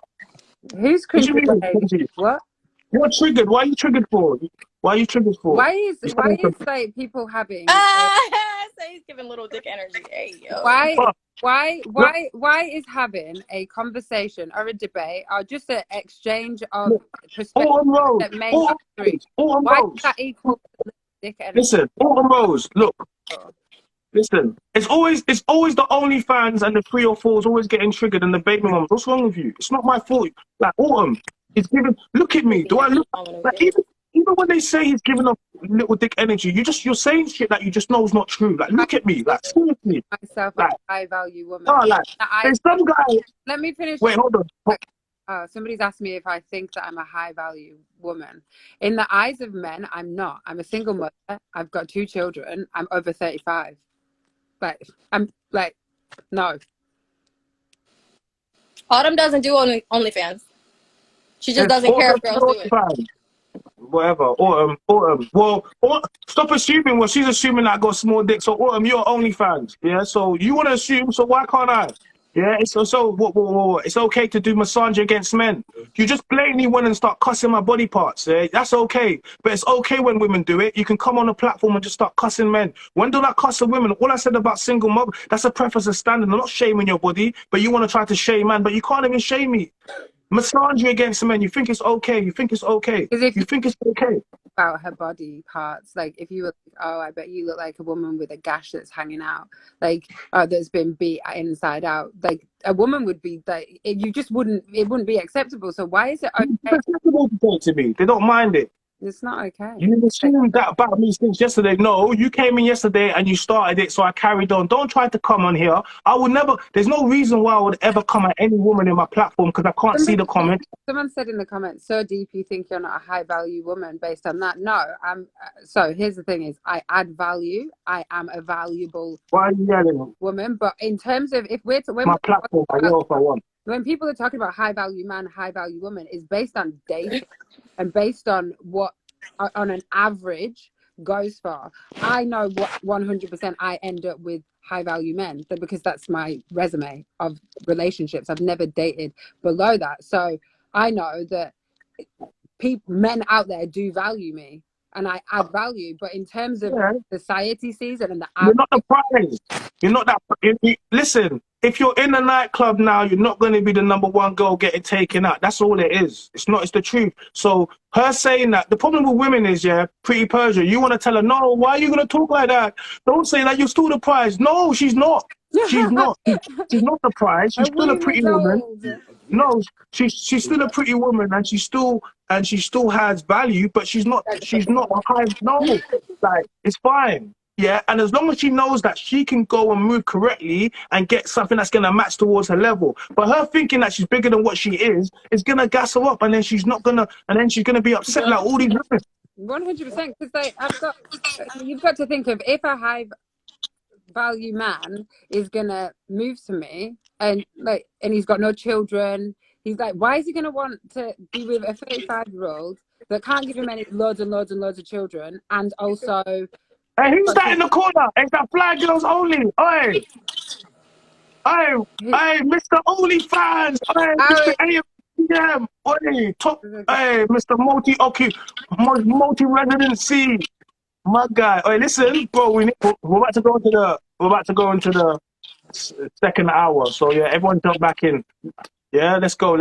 Who's What do you cringy mean behavior? cringy? What? You're triggered. Why are you triggered for? Why are you triggered for? Why is like people having So he's giving little dick energy. Hey yo. why is having a conversation or a debate or just an exchange of perspectives Autumn Rose. that may not Autumn agree? Rose. Autumn Why does Rose. that equal dick energy? Listen, Autumn Rose. Look, listen. It's always the OnlyFans and the 3 or 4s always getting triggered and the baby moms. What's wrong with you? It's not my fault. Like Autumn, he's giving. Look at me. Do I look like even when they say he's giving off little dick energy? You're saying shit that you just know is not true. Like look at me. Like seriously. Myself a Like high value woman. oh, like there's some guy. Let me finish. Wait, hold on. Somebody's asked me if I think that I'm a high value woman. In the eyes of men, I'm not. I'm a single mother. I've got 2 children. I'm over 35. I'm like, no. Autumn doesn't do OnlyFans. She just doesn't care if girls do it. Whatever. Autumn. Well, stop assuming. Well, she's assuming that I got small dick. So Autumn, you're OnlyFans. Yeah. So you want to assume. So why can't I? Yeah. What? It's okay to do misogyny against men. You just blatantly went and start cussing my body parts. Yeah. That's okay. But it's okay when women do it. You can come on a platform and just start cussing men. When did I cuss a women? All I said about single mother. That's a preference of standard. I'm not shaming your body, but you want to try to shame man, but you can't even shame me. Misogyny against men, you think it's okay. You think it's okay. Because if You think it's okay. about her body parts, like if you were like, oh, I bet you look like a woman with a gash that's hanging out, like that's been beat inside out, like a woman would be like, it wouldn't be acceptable. So why is it okay? It's acceptable to me. They don't mind it. It's not okay. You assumed that about me since yesterday. No, you came in yesterday and you started it, so I carried on. Don't try to come on here. I would never. There's no reason why I would ever come at any woman in my platform because I can't see the comments. Someone said in the comments, so deep you think you're not a high value woman based on that. No, so here's the thing is I add value. I am a valuable Why are you yelling? woman. But in terms of if we're My platform, I will if I want. When people are talking about high value man, high value woman, is based on data and based on what on an average goes for. I know what 100% I end up with high value men because that's my resume of relationships. I've never dated below that. So I know that men out there do value me and I add value. But in terms of society sees it and the you're not the prize. You're not that. Listen, if you're in a nightclub now, you're not going to be the #1 girl getting taken out. That's all it is. It's not. It's the truth. So her saying that, the problem with women is, Pretty Persia, you want to tell her, no, why are you going to talk like that? Don't say that. You're still the prize. No, she's not. She's not. She's not the prize. She's still a pretty woman. No, she's still a pretty woman, and she still has value, but she's not a high. No, like it's fine. Yeah, and as long as she knows that she can go and move correctly and get something that's gonna match towards her level, but her thinking that she's bigger than what she is gonna gas her up, and then she's gonna be upset like all these women. 100%, because you've got to think of if a high value man is gonna move to me and he's got no children, He's like, why is he going to want to be with a 35-year-old that can't give him any loads and loads and loads of children, and also Hey, who's that in the corner? Is that Fly Girls Only? Oi, oi, hey, Mr. OnlyFans. Hey, Mr. AMPM. Oi, top. Hey, Mr. Multi-residency. My guy. Oi, listen, bro. We're about to go into the second hour. So yeah, everyone jump back in. Yeah, let's go.